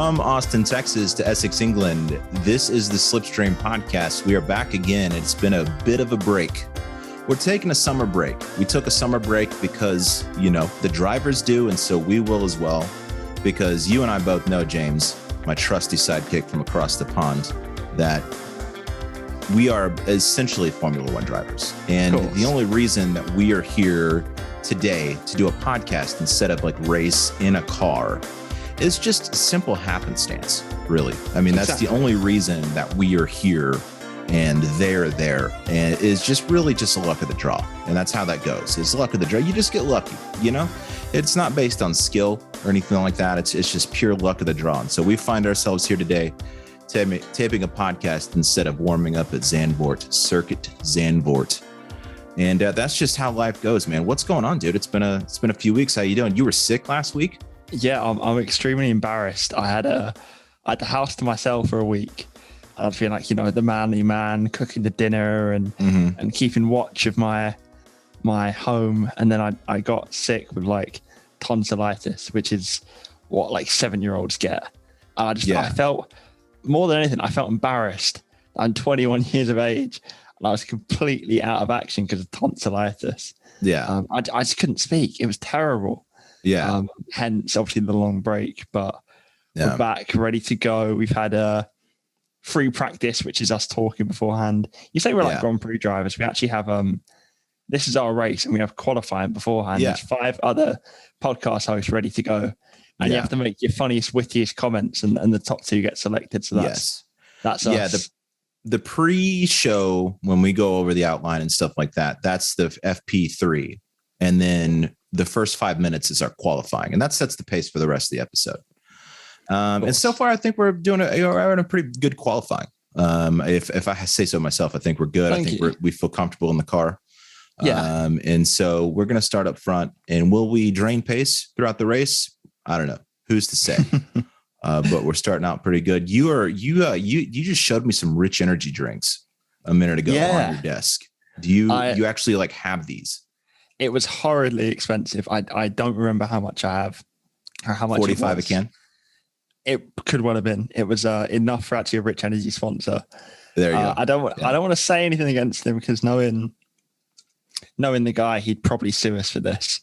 From Austin, Texas to Essex, England, this is the Slipstream Podcast. We are back again. It's been a bit of a break. We're taking a summer break. We took a summer break because, the drivers do, and so we will as well. Because you and I both know, James, my trusty sidekick from across the pond, that we are essentially Formula One drivers. And the only reason that we are here today to do a podcast instead of race in a car is just simple happenstance, really. I mean, that's the only reason that we are here and they're there. And it's just really just a luck of the draw. And that's how that goes. It's luck of the draw. You just get lucky, It's not based on skill or anything like that. It's just pure luck of the draw. And so we find ourselves here today taping a podcast instead of warming up at Circuit Zandvoort. And that's just how life goes, man. What's going on, dude? It's been a few weeks. How you doing? You were sick last week? Yeah, I'm extremely embarrassed. I had the house to myself for a week. I've been the manly man, cooking the dinner and keeping watch of my home. And then I got sick with tonsillitis, which is what 7-year-olds get. I felt, more than anything, I felt embarrassed. I'm 21 years of age and I was completely out of action because of tonsillitis. Yeah. I just couldn't speak. It was terrible. Yeah. Hence, obviously, the long break, but we're back, ready to go. We've had a free practice, which is us talking beforehand. You say we're like Grand Prix drivers. We actually have, this is our race and we have qualifying beforehand. Yeah. There's 5 other podcast hosts ready to go. And you have to make your funniest, wittiest comments and the top 2 get selected. So that's us. Yeah, the pre-show, when we go over the outline and stuff like that, that's the FP3. And then the first 5 minutes is our qualifying. And that sets the pace for the rest of the episode. And so far, I think we're doing we're in a pretty good qualifying. If I say so myself, I think we're good. I think we feel comfortable in the car. Yeah. And so we're going to start up front. And will we drain pace throughout the race? I don't know. Who's to say? But we're starting out pretty good. You just showed me some rich energy drinks a minute ago on your desk. Do you actually have these? It was horridly expensive. I don't remember how much I have or how much 45 a can. It could well have been. It was enough for actually a Rich Energy sponsor. There you go. I don't want to say anything against him because knowing the guy, he'd probably sue us for this.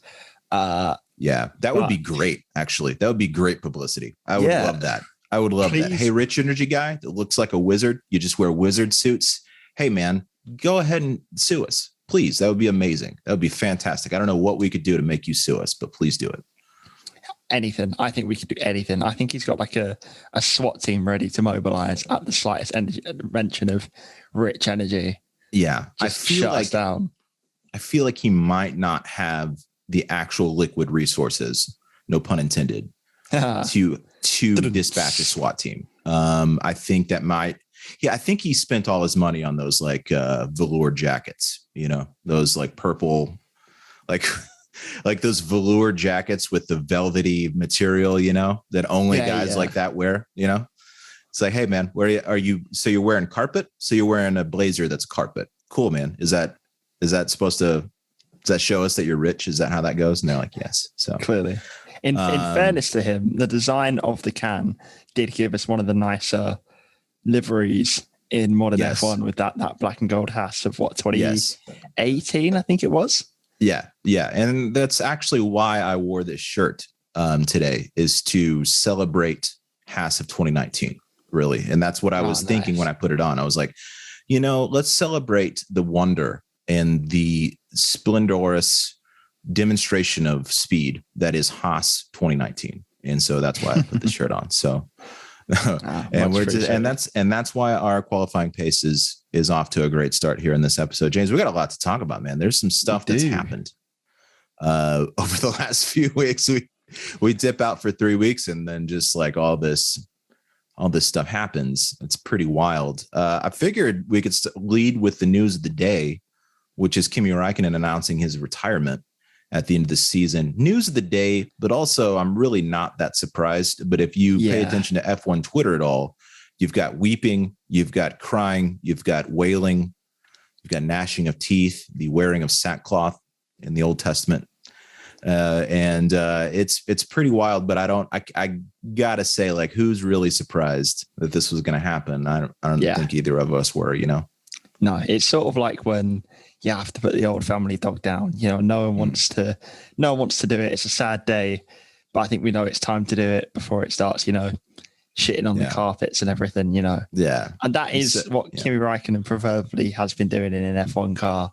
Yeah, that would be great. Actually, that would be great publicity. I would love that. I would love that. Hey, Rich Energy guy that looks like a wizard. You just wear wizard suits. Hey, man, go ahead and sue us, please. That would be amazing. That would be fantastic. I don't know what we could do to make you sue us, but please do it. Anything. I think we could do anything. I think he's got a SWAT team ready to mobilize at the slightest mention of Rich Energy. Yeah, just shut us down. I feel like he might not have the actual liquid resources, no pun intended, to dispatch a SWAT team. I think that might. Yeah, I think he spent all his money on those velour jackets. Those purple, like those velour jackets with the velvety material, that only guys like that wear, It's like, hey man, where are you? So you're wearing carpet? So you're wearing a blazer that's carpet. Cool, man. Is that supposed to, does that show us that you're rich? Is that how that goes? And they're like, yes. So clearly. In fairness to him, the design of the can did give us one of the nicer liveries in modern F1 with that black and gold hash of 2018, I think it was. Yeah. And that's actually why I wore this shirt today, is to celebrate Haas of 2019, really. And that's what I was thinking when I put it on. I was like, let's celebrate the wonder and the splendorous demonstration of speed that is Haas 2019. And so that's why I put the shirt on. So that's why our qualifying pace is off to a great start here in this episode. James, we got a lot to talk about, man. There's some stuff that's happened over the last few weeks. We dip out for 3 weeks and then just all this stuff happens. It's pretty wild. I figured we could lead with the news of the day, which is Kimi Räikkönen announcing his retirement at the end of the season. News of the day, but also I'm really not that surprised. But if you pay attention to F1 Twitter at all, you've got weeping, you've got crying, you've got wailing, you've got gnashing of teeth, the wearing of sackcloth in the Old Testament. And it's pretty wild, but I gotta say, like, who's really surprised that this was going to happen? I don't think either of us were, No, it's sort of like when you have to put the old family dog down. No one wants to do it. It's a sad day, but I think we know it's time to do it before it starts, shitting on the carpets and everything, Yeah. And that is what Kimi Räikkönen proverbially has been doing in an F1 car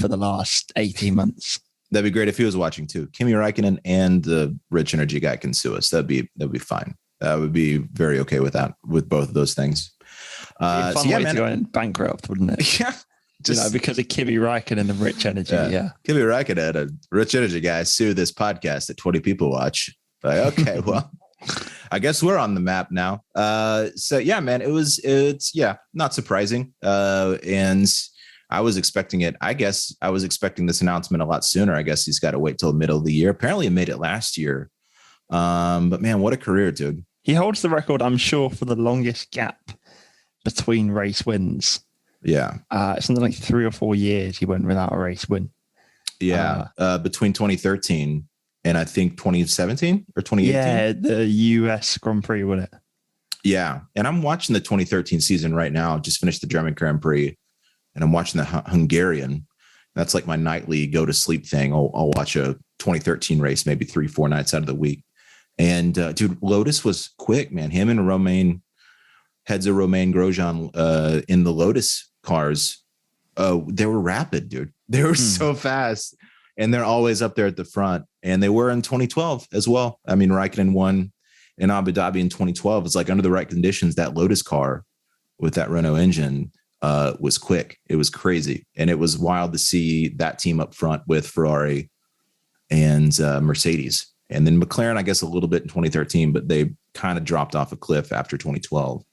for the last 18 months. That'd be great if he was watching too. Kimi Räikkönen and the Rich Energy guy can sue us. That'd be fine. I would be very okay with that, with both of those things. Fun way to go bankrupt, wouldn't it? Yeah. Just because of Kimi Räikkönen and the Rich Energy. Yeah. Kimi Räikkönen, a Rich Energy guy, sue this podcast that 20 people watch. Like, okay, well, I guess we're on the map now. So yeah, man, it's not surprising. And I was expecting it. I guess I was expecting this announcement a lot sooner. I guess he's got to wait till the middle of the year. Apparently he made it last year. But man, what a career, dude. He holds the record, I'm sure, for the longest gap between race wins. Yeah. Something like 3 or 4 years he went without a race win. Yeah. Between 2013 and I think 2017 or 2018. Yeah, the US Grand Prix, wasn't it? Yeah. And I'm watching the 2013 season right now. Just finished the German Grand Prix and I'm watching the Hungarian. That's like my nightly go to sleep thing. I'll watch a 2013 race, maybe 3-4 nights out of the week. And dude, Lotus was quick, man. Him and heads of Romain Grosjean in the Lotus cars. They were rapid, dude. They were so fast. And they're always up there at the front. And they were in 2012 as well. I mean, Raikkonen won in Abu Dhabi in 2012. It's like under the right conditions, that Lotus car with that Renault engine was quick. It was crazy. And it was wild to see that team up front with Ferrari and Mercedes. And then McLaren, I guess, a little bit in 2013, but they kind of dropped off a cliff after 2012.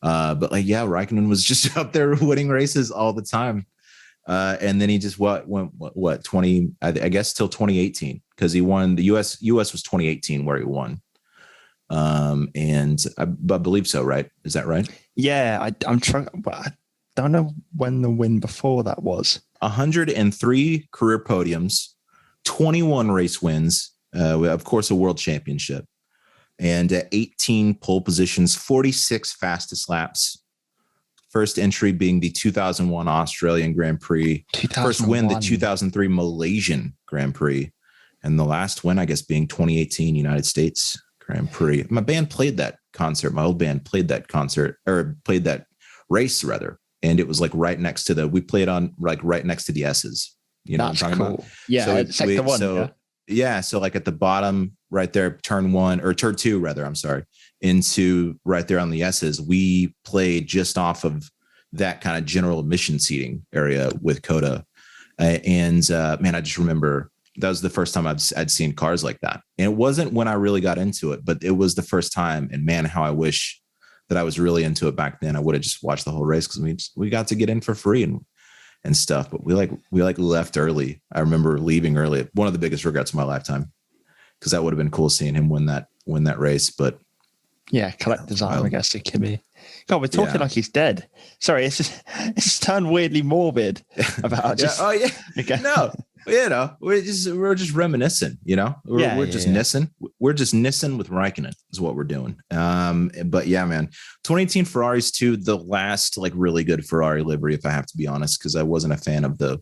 But like, yeah, Raikkonen was just up there winning races all the time. And then he just went 20, I guess, till 2018, because he won the US was 2018 where he won. And I believe so, right? Is that right? Yeah, I'm trying, but I don't know when the win before that was. 103 career podiums, 21 race wins, of course, a world championship, and 18 pole positions, 46 fastest laps. First entry being the 2001 Australian Grand Prix. 2001. First win, the 2003 Malaysian Grand Prix. And the last win, I guess, being 2018 United States Grand Prix. My band played that concert. My old band played that concert, or played that race rather. And it was like right next to we played on like right next to the S's. You know That's what I'm talking cool. about? Yeah, so sector one. Yeah. So like at the bottom right there, turn 1 or turn 2 rather, I'm sorry, into right there on the S's, we played just off of that kind of general admission seating area with Coda. And man, I just remember that was the first time I'd seen cars like that. And it wasn't when I really got into it, but it was the first time. And man, how I wish that I was really into it back then. I would have just watched the whole race because we got to get in for free and stuff. But we left early. I remember leaving early. One of the biggest regrets of my lifetime, because that would have been cool seeing him win that race. But yeah, collector's item, I guess, to Kimi. God, we're talking like he's dead. Sorry, it's turned weirdly morbid about just. Oh yeah. Okay. No, we're just reminiscing. We're just nissing. We're just nissing with Raikkonen is what we're doing. But yeah, man, 2018 Ferraris too. The last like really good Ferrari livery, if I have to be honest, because I wasn't a fan of the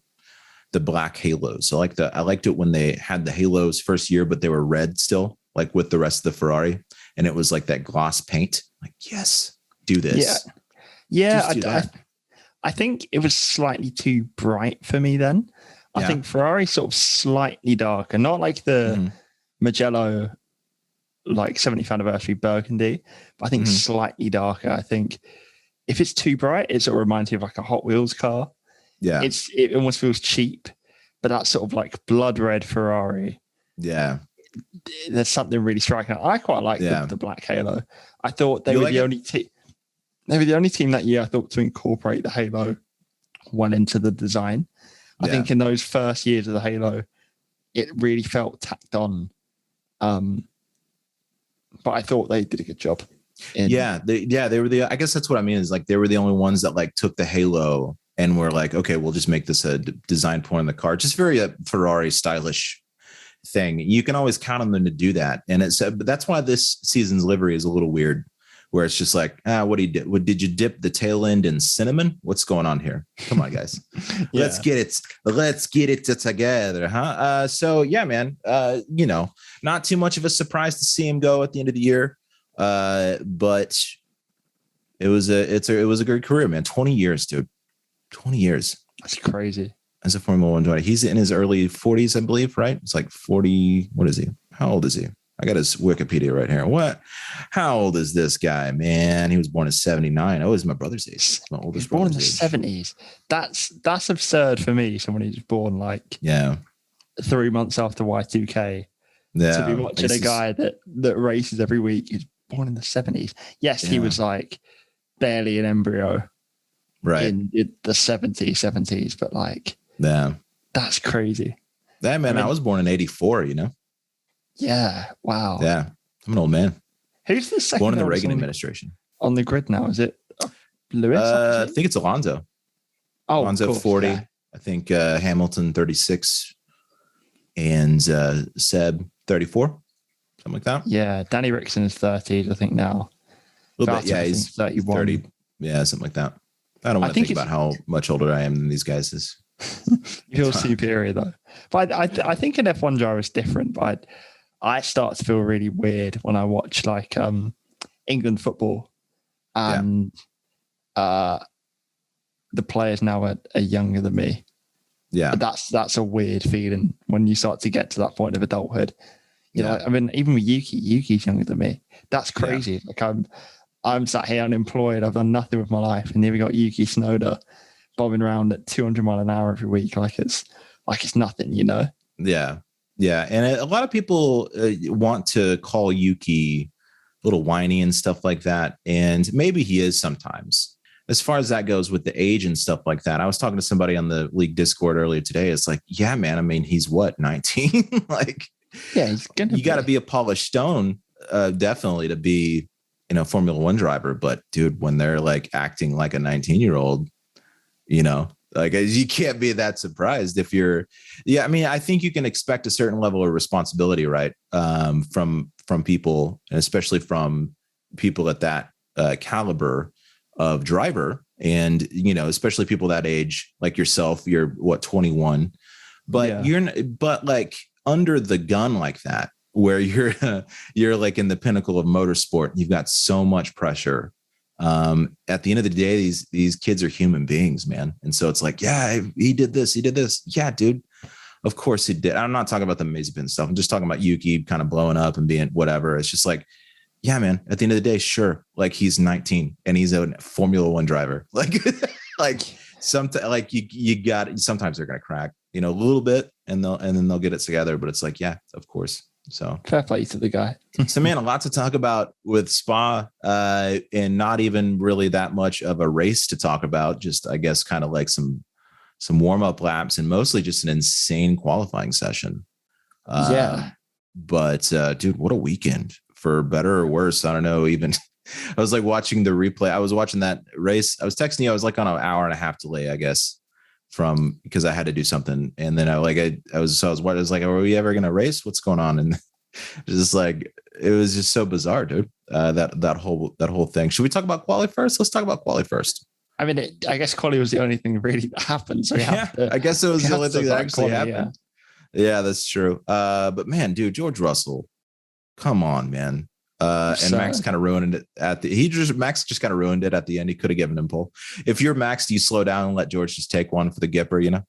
black halos. So I liked it when they had the halos first year, but they were red still, like with the rest of the Ferrari, and it was like that gloss paint. Like, yes, do this. Yeah. I think it was slightly too bright for me then. I think Ferrari sort of slightly darker, not like the Mugello, like 70th anniversary Burgundy, but I think slightly darker. I think if it's too bright, it sort of reminds you of like a Hot Wheels car. Yeah. It almost feels cheap, but that sort of like blood red Ferrari. Yeah. There's something really striking. I quite like the black halo. I thought they were the only team. They were the only team that year I thought to incorporate the halo well into the design. I think in those first years of the halo, it really felt tacked on. But I thought they did a good job. They were I guess that's what I mean is like they were the only ones that like took the halo and were like, okay, we'll just make this a design point in the car. Just very Ferrari stylish thing. You can always count on them to do that. And but that's why this season's livery is a little weird, where it's just like, what did you dip the tail end in cinnamon? What's going on here? Come on, guys. Yeah. Let's get it together, huh? So yeah, man, not too much of a surprise to see him go at the end of the year. But it was a great career, man. 20 years, dude. 20 years. That's crazy. As a Formula One driver. He's in his early 40s, I believe, right? It's like 40. What is he? How old is he? I got his Wikipedia right here. What? How old is this guy, man? He was born in 79. Oh, he's my brother's age. My oldest. He's born in the 70s. That's absurd for me. Someone who's born 3 months after Y2K. Yeah. To be watching a guy that races every week who's born in the 70s. Yes, he was barely an embryo. Right. In the 70s, but yeah. That's crazy. Yeah, man. I was born in 84, Yeah. Wow. Yeah. I'm an old man. Who's the second? Born in the Reagan administration. On the grid now, is it Lewis? I think it's Alonso. Oh, Alonso 40. Yeah. I think Hamilton 36 and Seb 34, something like that. Yeah. Danny Rickson is 30, I think now. A little bit. Yeah, he's 31. 30. Yeah, something like that. I don't want to think about how much older I am than these guys. You feel superior though. But I think an F1 driver is different. But I start to feel really weird when I watch England football, and the players now are younger than me. Yeah, but that's a weird feeling when you start to get to that point of adulthood. You know, I mean, even with Yuki's younger than me. That's crazy. Yeah. I'm sat here unemployed. I've done nothing with my life, and here we got Yuki Tsunoda bobbing around at 200 miles an hour every week, like it's nothing, Yeah, yeah. And a lot of people want to call Yuki a little whiny and stuff like that, and maybe he is sometimes. As far as that goes with the age and stuff like that, I was talking to somebody on the league Discord earlier today. It's like, yeah, man. I mean, he's what, 19? He's you got to be a polished stone, definitely, to be Formula One driver. But dude, when they're acting like a 19-year-old, you can't be that surprised if you're. Yeah, I mean, I think you can expect a certain level of responsibility, right? From people, and especially from people at that caliber of driver, and especially people that age, like yourself. You're what, 21, but you're under the gun like that, where you're in the pinnacle of motorsport. You've got so much pressure. At the end of the day, these kids are human beings, man. And so it's like, yeah, he did this. Yeah, dude, of course he did. I'm not talking about the Mazepin stuff. I'm just talking about Yuki kind of blowing up and being whatever. It's just like, yeah, man, at the end of the day, sure. He's 19 and he's a Formula One driver. Sometimes you got, sometimes they're going to crack, a little bit, and then they'll get it together. But it's like, yeah, of course. So fair play to the guy. So, man, a lot to talk about with Spa, and not even really that much of a race to talk about. Just, I guess, kind of some warm up laps, and mostly just an insane qualifying session. But dude, what a weekend, for better or worse. I don't know. Even I was watching the replay. I was watching that race. I was texting you. I was on an hour and a half delay, I guess, because I had to do something. And then I was like, are we ever going to race? What's going on? And just it was just so bizarre, dude. That whole thing. Should we talk about quali first? Let's talk about quali first. I mean, I guess quali was the only thing really that happened. So I guess it was the only thing that actually happened. Yeah, that's true. But man, dude, George Russell, come on, man. And Max kind of ruined it Max just kind of ruined it at the end. He could have given him pole. If you're Max, do you slow down and let George just take one for the Gipper,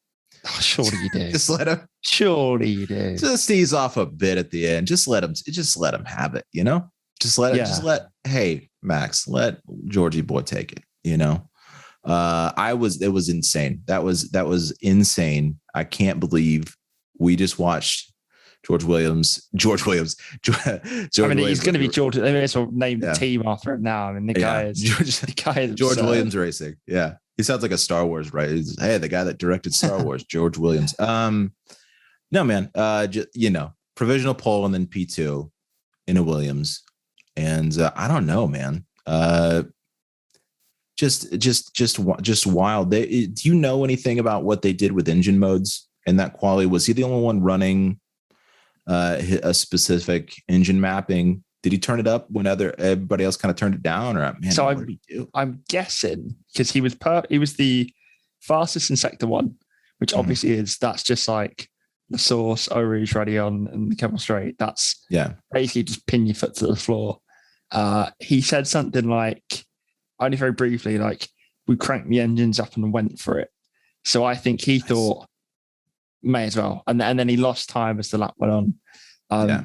Oh, surely you do. Just let him. Surely you do. Just ease off a bit at the end. Just let him have it, hey, Max, let Georgie boy take it, it was insane. That was insane. I can't believe we just watched George Williams. He's going to be George. They may as well name the team after him now. I mean, the guy is George Williams Racing. Yeah, he sounds like a Star Wars, right? Hey, the guy that directed Star Wars, George Williams. No, man. Provisional pole and then P2 in a Williams, and I don't know, man. Just wild. Do you know anything about what they did with engine modes in that quali? Was he the only one running a specific engine mapping? Did he turn it up when everybody else kind of turned it down? Or man, So what did he do? I'm guessing because he was the fastest in sector 1, which obviously that's just like the Source, Eau Rouge, Raidillon, and the Keppel Straight. That's basically just pin your foot to the floor. He said something like, only very briefly, like, we cranked the engines up and went for it. So I think he thought, may as well. And then he lost time as the lap went on.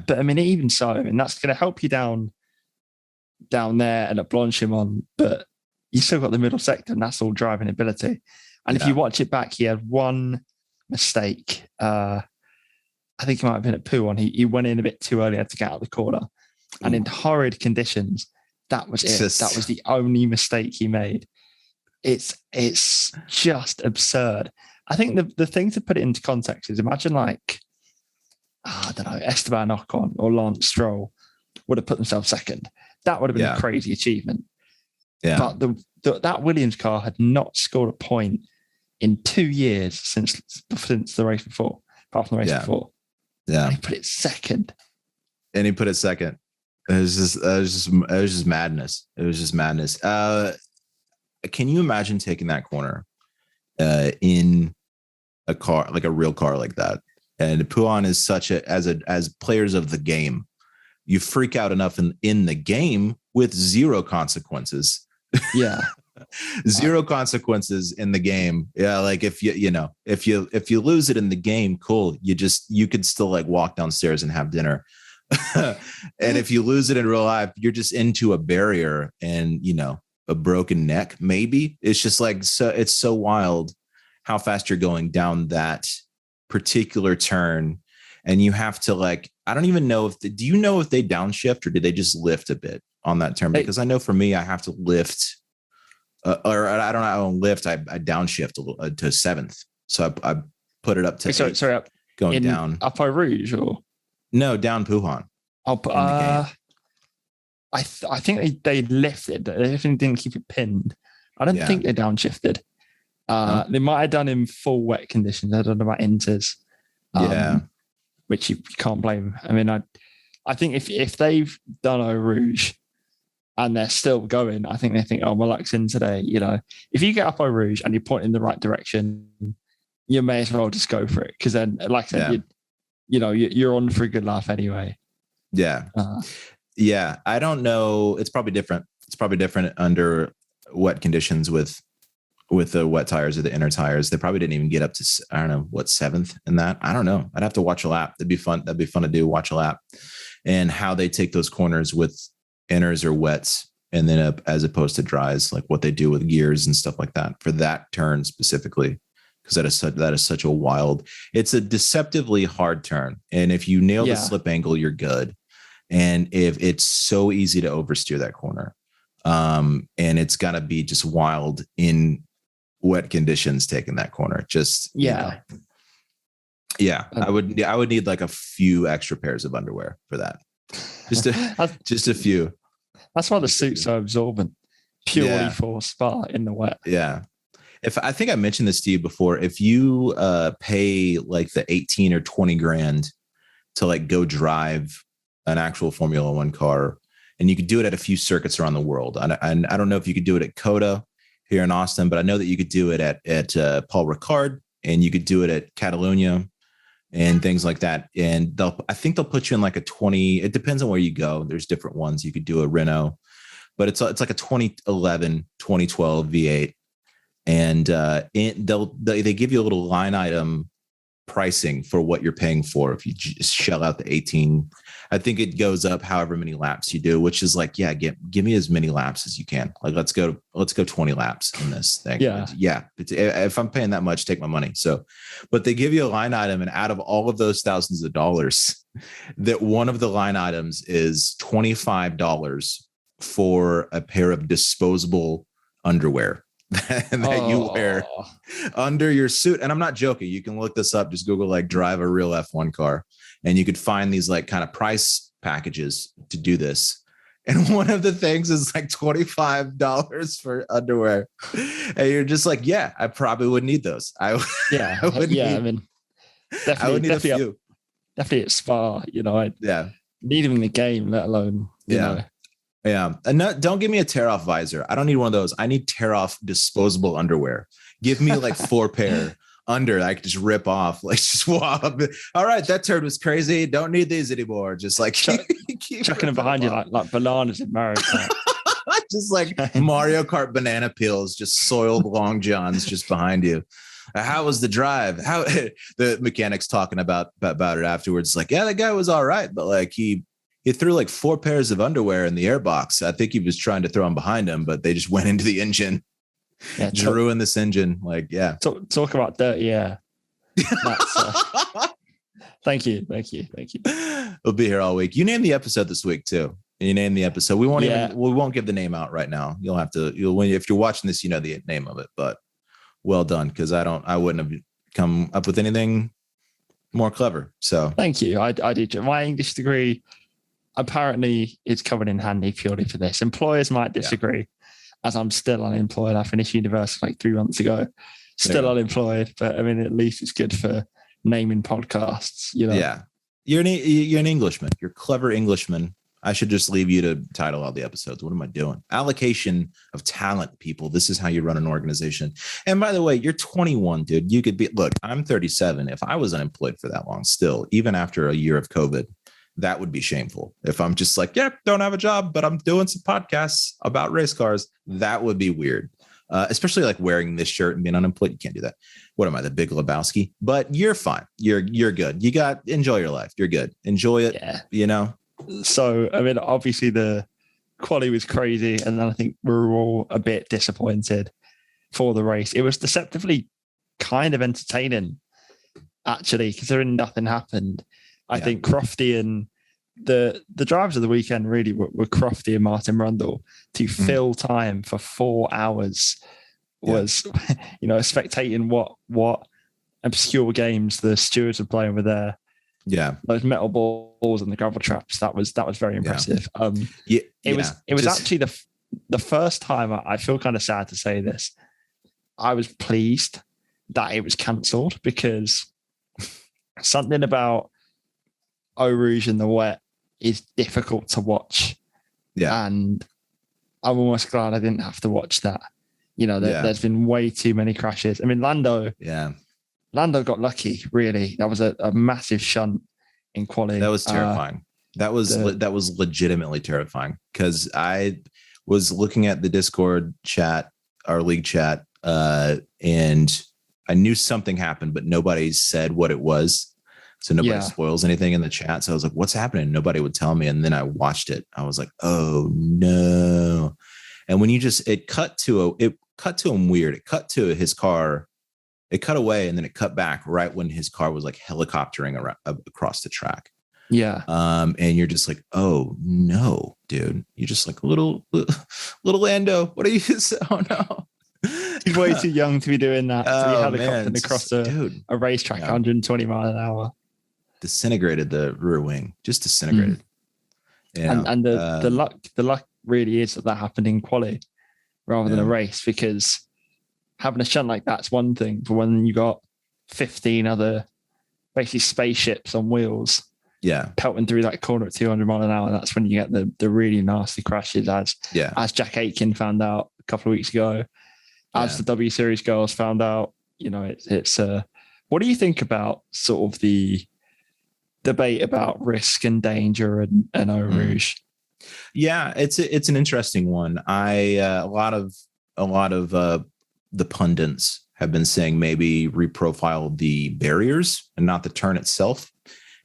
But I mean, even so, and that's going to help you down there and at Blanchimont, but you still got the middle sector, and that's all driving ability. And if you watch it back, he had one mistake. I think it might have been at Pouhon. He went in a bit too early, had to get out of the corner. And in horrid conditions, that was it. That was the only mistake he made. It's just absurd. I think the thing to put it into context is, imagine like, I don't know, Esteban Ocon or Lance Stroll would have put themselves second. That would have been a crazy achievement. Yeah. But that Williams car had not scored a point in 2 years since the race before, apart from the race before. Yeah. And he put it second. It was just madness. It was just madness. Can you imagine taking that corner in a car, like a real car like that? And Pouhon is as players of the game, you freak out enough in the game with zero consequences. Yeah. Zero consequences in the game. Yeah. Like if if you lose it in the game, cool. You could still like walk downstairs and have dinner. And if you lose it in real life, you're just into a barrier and, a broken neck, maybe. It's just like, so it's so wild how fast you're going down that particular turn. And you have to like, I don't even know do you know if they downshift or did they just lift a bit on that turn? Because I know for me, I have to lift or I don't lift. I downshift to 7th. So I put it up to 8, sorry, going down. Up Eau Rouge or? No, down Pouhon. I think they lifted. They definitely didn't keep it pinned. I don't think they downshifted. They might have done in full wet conditions. I don't know about inters. Which you can't blame. I mean, I think if they've done Eau Rouge and they're still going, I think they think, oh, my luck's in today. If you get up Eau Rouge and you point in the right direction, you may as well just go for it. Because then, like I said, you're on for a good laugh anyway. Yeah. I don't know. It's probably different. It's probably different under wet conditions with the wet tires or the inner tires. They probably didn't even get up to, I don't know, 7th in that. I don't know. I'd have to watch a lap. That'd be fun. That'd be fun to do. Watch a lap and how they take those corners with inners or wets. And then as opposed to dries, like what they do with gears and stuff like that for that turn specifically. Because that is such a wild, it's a deceptively hard turn. And if you nail the slip angle, you're good. And if it's so easy to oversteer that corner, and it's got to be just wild in wet conditions taking that corner. I would need like a few extra pairs of underwear for that. Just a few. That's why the suit's so absorbent, purely for Spa in the wet. Yeah. I think I mentioned this to you before, if you pay like the 18 or 20 grand to like go drive an actual Formula One car, and you could do it at a few circuits around the world. And I don't know if you could do it at COTA here in Austin, but I know that you could do it at Paul Ricard, and you could do it at Catalunya and things like that. And I think they'll put you in like a 20. It depends on where you go. There's different ones. You could do a Renault, but it's like a 2011, 2012 V8. And they give you a little line item pricing for what you're paying for if you just shell out the 18. I think it goes up however many laps you do, which is like, give me as many laps as you can. Like, let's go 20 laps in this thing. If I'm paying that much, take my money. So, but they give you a line item, and out of all of those thousands of dollars, that one of the line items is $25 for a pair of disposable underwear that you wear under your suit. And I'm not joking. You can look this up. Just Google like drive a real F1 car, and you could find these like kind of price packages to do this. And one of the things is like $25 for underwear. And you're just like, I probably would need those. I would need a few. definitely at Spa, I Yeah. need him in the game, let alone, you know. Yeah. And don't give me a tear off visor. I don't need one of those. I need tear off disposable underwear. Give me like 4 pair under I could just rip off, like just swap. All right, that turd was crazy. Don't need these anymore. Just like keep chucking them behind you like bananas in Mario Kart. Just like Mario Kart banana peels, just soiled long johns just behind you. How was the drive? How the mechanics talking about it afterwards? Like, yeah, that guy was all right, but like he threw like 4 pairs of underwear in the airbox. I think he was trying to throw them behind him, but they just went into the engine. Yeah, just ruined this engine. Like, yeah. Talk about dirty air. Thank you. We'll be here all week. You named the episode this week too. You named the episode. We won't give the name out right now. You'll have to. If you're watching this, you know the name of it. But well done, because I wouldn't have come up with anything more clever. So thank you. I did. My English degree apparently is coming in handy purely for this. Employers might disagree, as I'm still unemployed. I finished university like 3 months ago. Still unemployed, but I mean, at least it's good for naming podcasts. Yeah, you're an Englishman. You're a clever Englishman. I should just leave you to title all the episodes. What am I doing? Allocation of talent, people. This is how you run an organization. And by the way, you're 21, dude. You could be, look, I'm 37. If I was unemployed for that long still, even after a year of COVID, that would be shameful. If I'm just like, don't have a job, but I'm doing some podcasts about race cars, that would be weird. Especially like wearing this shirt and being unemployed. You can't do that. What am I, the Big Lebowski? But you're fine. You're good. Enjoy your life. You're good. Enjoy it. Yeah. So, I mean, obviously the quali was crazy. And then I think we were all a bit disappointed for the race. It was deceptively kind of entertaining, actually, considering nothing happened. I think Crofty and the drivers of the weekend really were Crofty and Martin Rundle to fill time for 4 hours was, spectating what obscure games the stewards were playing with there. Yeah, those metal balls and the gravel traps. That was very impressive. It was actually the first time. I feel kind of sad to say this. I was pleased that it was cancelled, because something about Eau Rouge in the wet is difficult to watch. Yeah, and I'm almost glad I didn't have to watch that. There's been way too many crashes. I mean, Lando got lucky, really. That was a massive shunt in quality. That was terrifying. That was legitimately terrifying, because I was looking at the Discord chat, our league chat, and I knew something happened, but nobody said what it was. So nobody spoils anything in the chat. So I was like, what's happening? Nobody would tell me. And then I watched it. I was like, oh no. And when it cut to him weird. It cut to his car. It cut away, and then it cut back right when his car was like helicoptering around, across the track. Yeah. And you're just like, oh no, dude. You're just like little Lando. What are you? Oh no. He's way too young to be doing that. To be helicoptering across a racetrack, 120 miles an hour. Disintegrated the rear wing. Just disintegrated. And the luck really is that happened in quali rather than a race, because having a shunt like that's one thing, but when you got 15 other basically spaceships on wheels pelting through that corner at 200 miles an hour, that's when you get the really nasty crashes, as Jack Aitken found out a couple of weeks ago, as the W Series girls found out. It's what do you think about sort of the debate about risk and danger and Eau Rouge? Yeah, it's an interesting one. A lot of the pundits have been saying maybe reprofile the barriers and not the turn itself,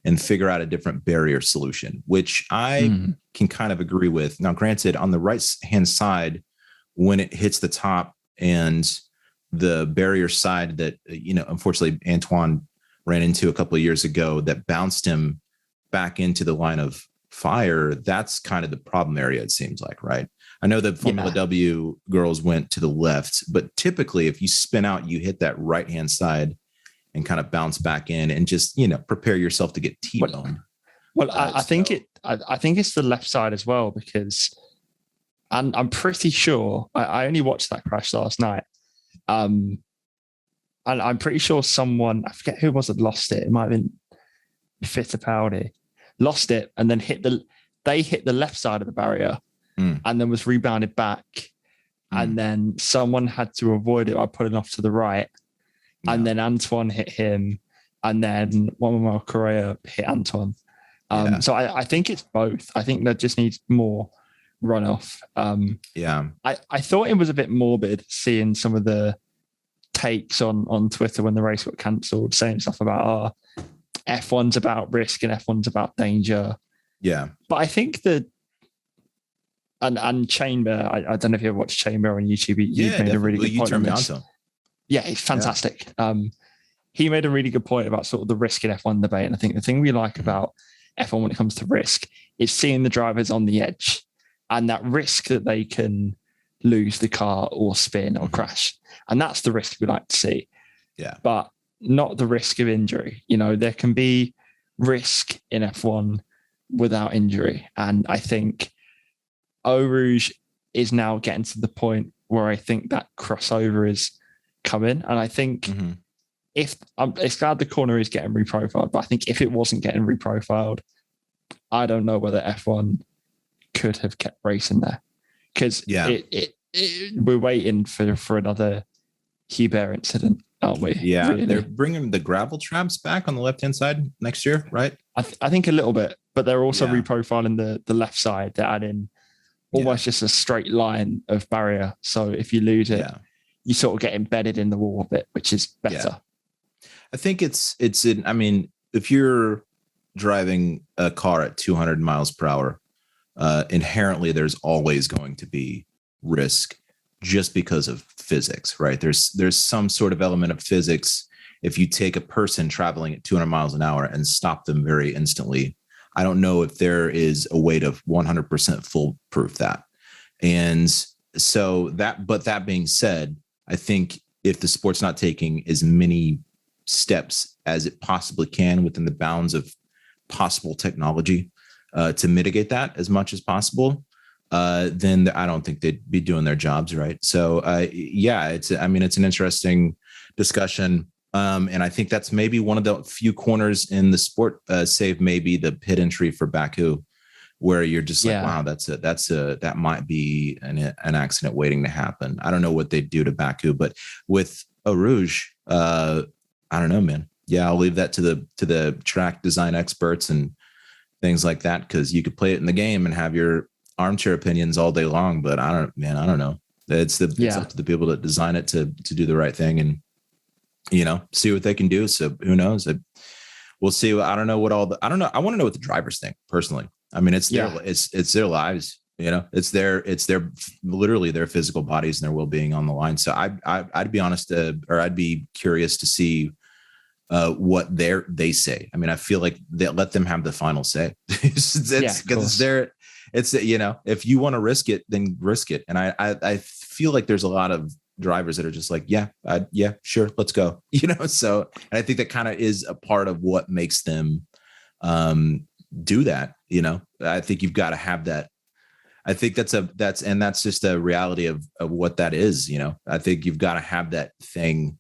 and figure out a different barrier solution, which I can kind of agree with. Now, granted, on the right hand side, when it hits the top and the barrier side that, unfortunately Antoine ran into a couple of years ago that bounced him back into the line of fire, that's kind of the problem area, it seems like, right? I know that Formula W girls went to the left, but typically if you spin out, you hit that right-hand side and kind of bounce back in and just, prepare yourself to get T-boned. Well, I think it's the left side as well, because I'm pretty sure I only watched that crash last night. And I'm pretty sure someone, I forget who was that lost it. It might have been Fittipaldi, lost it, and then hit the left side of the barrier, and then was rebounded back, and then someone had to avoid it by pulling off to the right, and then Antoine hit him, and then Juan Correa hit Antoine. So I think it's both. I think there just needs more runoff. I thought it was a bit morbid seeing some of the takes on Twitter when the race got cancelled, saying stuff about F1's about risk and F1's about danger. Yeah. But I think that and Chamber, I don't know if you ever watched Chamber on YouTube. He made a really good point on this. Yeah, it's fantastic. He made a really good point about sort of the risk in F1 debate. And I think the thing we like about F1 when it comes to risk is seeing the drivers on the edge and that risk that they can lose the car or spin or crash. And that's the risk we like to see. Yeah. But not the risk of injury. You know, there can be risk in F1 without injury. And I think Eau Rouge is now getting to the point where I think that crossover is coming. And I think if it's glad the corner is getting reprofiled, but I think if it wasn't getting reprofiled, I don't know whether F1 could have kept racing there. Because we're waiting for another Hubert incident, aren't we? Yeah, really? They're bringing the gravel traps back on the left-hand side next year, right? I think a little bit, but they're also reprofiling the left side. They're adding almost just a straight line of barrier. So if you lose it, you sort of get embedded in the wall a bit, which is better. Yeah. I think I mean, if you're driving a car at 200 miles per hour, inherently there's always going to be risk just because of physics, right? There's some sort of element of physics. If you take a person traveling at 200 miles an hour and stop them very instantly, I don't know if there is a way to 100% foolproof that. And so that being said, I think if the sport's not taking as many steps as it possibly can within the bounds of possible technology to mitigate that as much as possible, then I don't think they'd be doing their jobs right. So it's an interesting discussion. And I think that's maybe one of the few corners in the sport, save maybe the pit entry for Baku, where you're just like, wow, that might be an accident waiting to happen. I don't know what they'd do to Baku, but with Eau Rouge, I don't know, man. Yeah, I'll leave that to the track design experts and things like that, because you could play it in the game and have your armchair opinions all day long. But I don't know. It's up to the people that design it to do the right thing and, see what they can do. So who knows? We'll see. I don't know. I don't know. I want to know what the drivers think personally. I mean, it's their lives, it's their literally their physical bodies and their well-being on the line. So I'd be honest, or I'd be curious to see what they say. I mean, I feel like they let them have the final say. If you want to risk it, then risk it. And I feel like there's a lot of drivers that are just like, sure, let's go. So, and I think that kind of is a part of what makes them do that. I think you've got to have that. I think that's just a reality of what that is. I think you've got to have that thing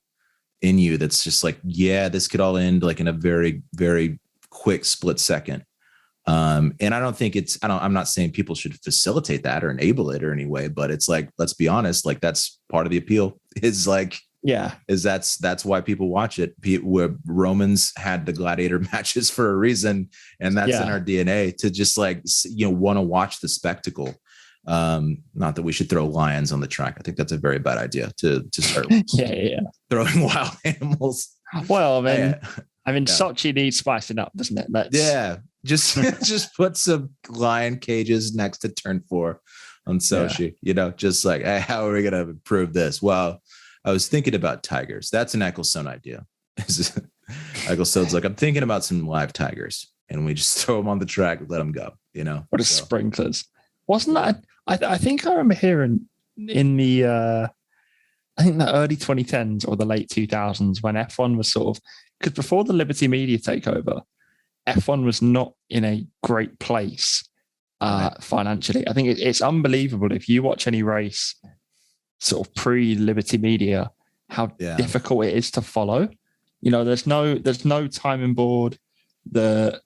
in you that's just like, this could all end like in a very, very quick split second. And I don't think I'm not saying people should facilitate that or enable it or any way, but it's like, let's be honest, like that's part of the appeal is like, that's why people watch it. Where Romans had the gladiator matches for a reason. And that's in our DNA to just like, want to watch the spectacle. Not that we should throw lions on the track. I think that's a very bad idea to start throwing wild animals. Well, Sochi needs spicing up, doesn't it? Just put some lion cages next to turn 4 on Sochi. Just like, hey, how are we going to prove this? Well, I was thinking about tigers. That's an Ecclestone idea. Ecclestone's like, I'm thinking about some live tigers, and we just throw them on the track, let them go. What sprinklers? Wasn't that? I think I remember hearing in the I think the early 2010s or the late 2000s when F1 was sort of, because before the Liberty Media takeover, F1 was not in a great place financially. I think it's unbelievable if you watch any race sort of pre-Liberty Media, how difficult it is to follow. There's no timing board. The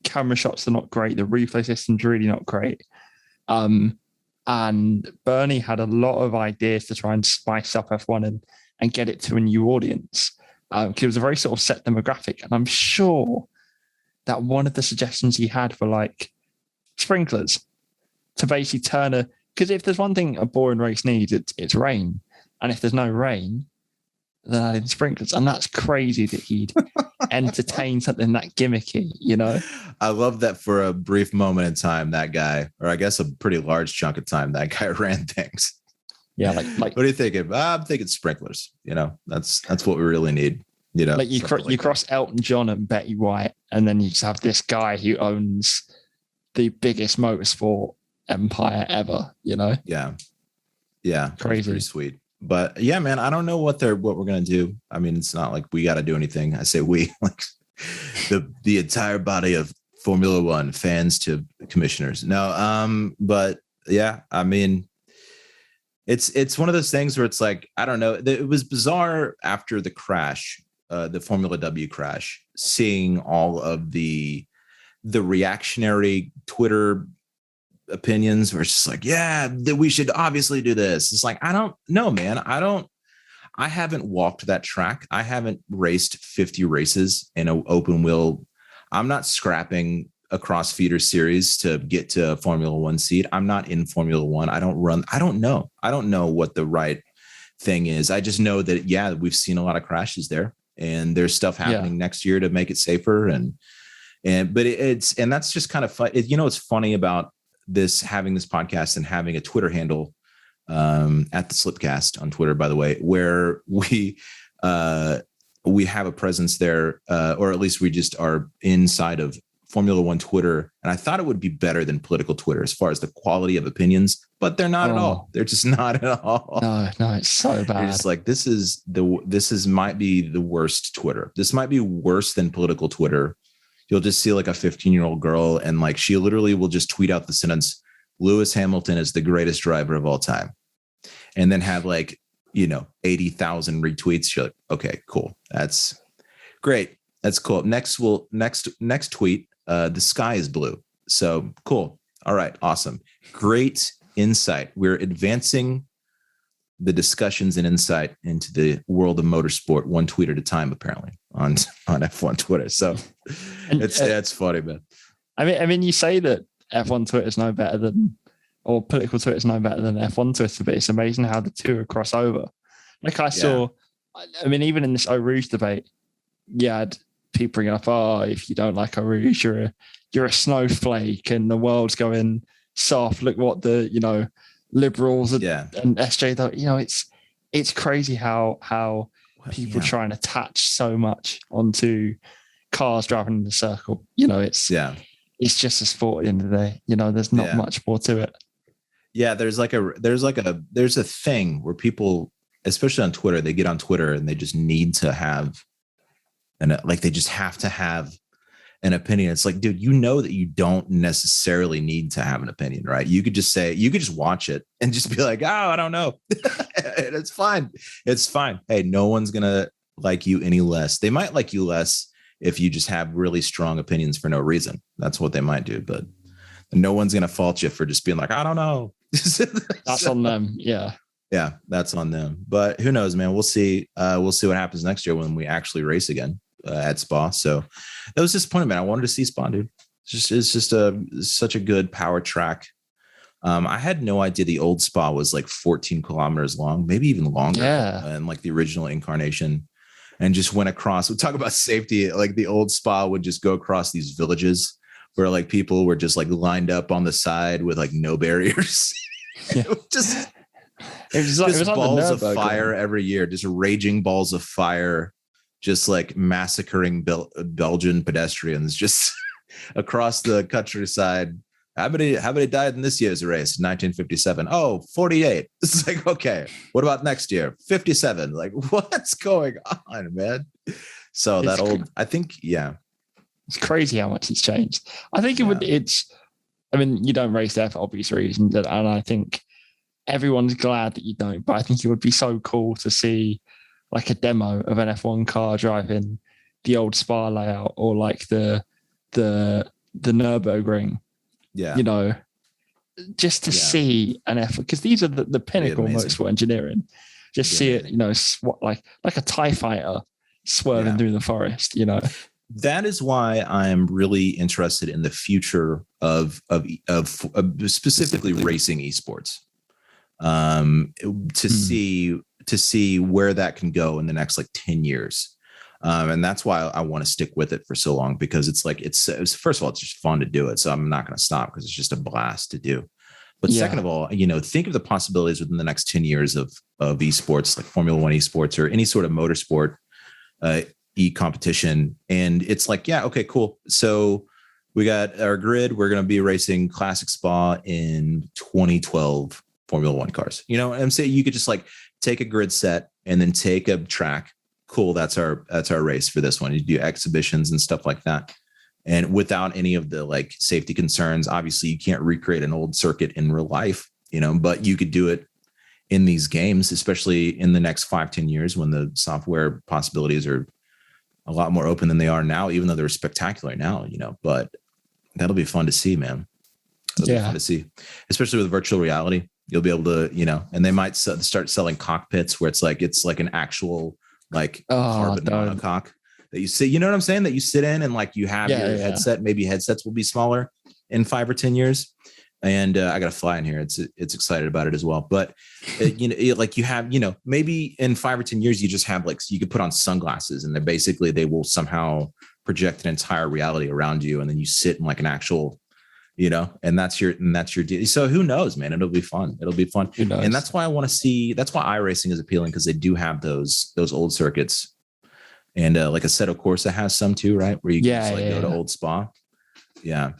camera shots are not great. The replay system's really not great. And Bernie had a lot of ideas to try and spice up F1 and get it to a new audience. Because it was a very sort of set demographic. And I'm sure that one of the suggestions he had were like sprinklers to basically turn because if there's one thing a boring race needs, it's rain. And if there's no rain, then adding sprinklers. And that's crazy that he'd entertain something that gimmicky, you know? I love that for a brief moment in time, that guy, or I guess a pretty large chunk of time, that guy ran things. Yeah, like what are you thinking? I'm thinking sprinklers. You know, that's what we really need. You know, like you cross Elton John and Betty White, and then you just have this guy who owns the biggest motorsport empire ever. You know? Yeah, crazy, pretty sweet. But yeah, man, I don't know what we're gonna do. I mean, it's not like we got to do anything. I say we, like the entire body of Formula One fans to commissioners. No, but yeah, I mean. It's one of those things where it's like, I don't know. It was bizarre after the crash, the Formula W crash, seeing all of the reactionary Twitter opinions where it's just like, yeah, that we should obviously do this. It's like, I don't know, man. I haven't walked that track. I haven't raced 50 races in an open wheel. I'm not scrapping across feeder series to get to a Formula One seat. I'm not in Formula One. I don't know what the right thing is. I just know that, yeah, we've seen a lot of crashes there and there's stuff happening next year to make it safer. But that's just kind of fun. You know, what's funny about having this podcast and having a Twitter handle at the Slipcast on Twitter, by the way, where we have a presence there, or at least we just are inside of Formula One Twitter. And I thought it would be better than political Twitter as far as the quality of opinions, but they're not at all. They're just not at all. No, it's so bad. You're just like, this might be the worst Twitter. This might be worse than political Twitter. You'll just see like a 15-year-old girl and like, she literally will just tweet out the sentence, Lewis Hamilton is the greatest driver of all time. And then have like, 80,000 retweets. You're like, okay, cool. That's great. That's cool. Next tweet. The sky is blue. So cool. All right. Awesome. Great insight. We're advancing the discussions and insight into the world of motorsport one tweet at a time, apparently on F1 Twitter. So it's funny, man. I mean, you say that F1 Twitter is no better than, or political Twitter is no better than F1 Twitter, but it's amazing how the two are crossover. Like I saw, I mean, even in this Eau Rouge debate, you had people bringing up, if you don't like Eau Rouge, you're a snowflake and the world's going soft. Look what the, liberals and SJ, it's crazy how people try and attach so much onto cars driving in the circle. It's just a sport at the end of the day. There's not much more to it. Yeah, there's a thing where people, especially on Twitter, they get on Twitter and they just need to have they just have to have an opinion. It's like, dude, that you don't necessarily need to have an opinion, right? You could just watch it and just be like, oh, I don't know. It's fine. It's fine. Hey, no one's going to like you any less. They might like you less if you just have really strong opinions for no reason. That's what they might do. But no one's going to fault you for just being like, I don't know. That's on them. Yeah. Yeah, that's on them. But who knows, man? We'll see. We'll see what happens next year when we actually race again at Spa. So that was disappointing, man. I wanted to see Spa, dude. It's just such a good power track. I had no idea the old Spa was like 14 kilometers long, maybe even longer than like the original incarnation, and just went across. We talk about safety. Like the old Spa would just go across these villages where like people were just like lined up on the side with like no barriers. Yeah. It was balls of fire every year, just raging balls of fire, just like massacring Belgian pedestrians just across the countryside. How many died in this year's race? 1957. Oh, 48. It's like, okay, what about next year? 57. Like, what's going on, man? So it's crazy how much it's changed. I think you don't race there for obvious reasons. And I think everyone's glad that you don't, but I think it would be so cool to see like a demo of an F1 car driving the old Spa layout or like the Nürburgring, Yeah. you know, just to see an effort, because these are the pinnacle of motorsport engineering. Just see it, you know, like a TIE fighter swerving through the forest, you know. That is why I'm really interested in the future of specifically racing esports. To see where that can go in the next like 10 years. And that's why I want to stick with it for so long, because it's like, it's first of all, it's just fun to do it. So I'm not going to stop because it's just a blast to do. But second of all, you know, think of the possibilities within the next 10 years of esports, like Formula One esports or any sort of motorsport e-competition. And it's like, yeah, okay, cool. So we got our grid. We're going to be racing Classic Spa in 2012 Formula One cars. You know, I'm saying you could just like take a grid set and then take a track. Cool. That's our race for this one. You do exhibitions and stuff like that. And without any of the like safety concerns. Obviously you can't recreate an old circuit in real life, you know, but you could do it in these games, especially in the next 5-10 years when the software possibilities are a lot more open than they are now, even though they're spectacular now, you know, but that'll be fun to see, man. That'll be fun to see, especially with virtual reality. You'll be able to, you know, and they might start selling cockpits where it's like an actual like carbon monocoque that you sit, you know what I'm saying? That you sit in and like you have your headset, maybe headsets will be smaller in 5 or 10 years. And I got to fly in here. It's excited about it as well. But, you know, like you have, you know, maybe in 5 or 10 years, you just have like, you could put on sunglasses and they will somehow project an entire reality around you. And then you sit in like an actual, you know, and that's your deal. So who knows, man, it'll be fun. And that's why I want to see, that's why iRacing is appealing, because they do have those old circuits. And like Assetto Corsa has some too, right? Where you can just go to old Spa. Yeah.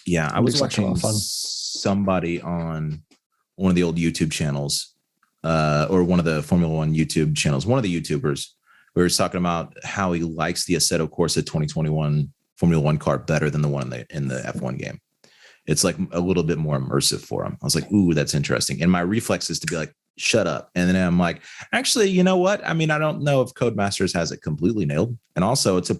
Yeah. I was watching somebody on one of the old YouTube channels, or one of the Formula One YouTube channels, one of the YouTubers, who was talking about how he likes the Assetto Corsa 2021 Formula One car better than the one in the F1 game. It's like a little bit more immersive for him. I was like, ooh, that's interesting. And my reflex is to be like, shut up. And then I'm like, actually, you know what? I mean, I don't know if Codemasters has it completely nailed. And also it's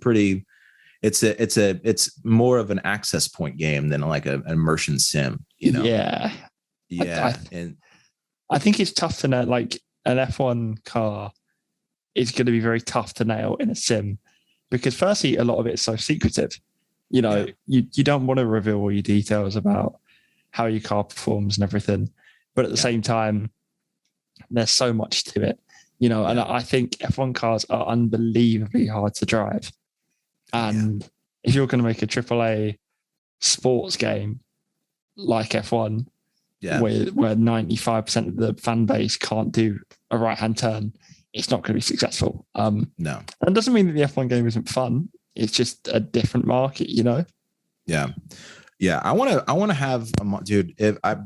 more of an access point game than like an immersion sim, you know? Yeah. And I think it's tough to know, like an F1 car is going to be very tough to nail in a sim, because firstly, a lot of it is so secretive. You know, you don't want to reveal all your details about how your car performs and everything. But at the same time, there's so much to it, you know, and I think F1 cars are unbelievably hard to drive. And if you're going to make a AAA sports game like F1, where 95% of the fan base can't do a right-hand turn, it's not going to be successful. No. That doesn't mean that the F1 game isn't fun. It's just a different market, you know? Yeah. Yeah. I want to have dude,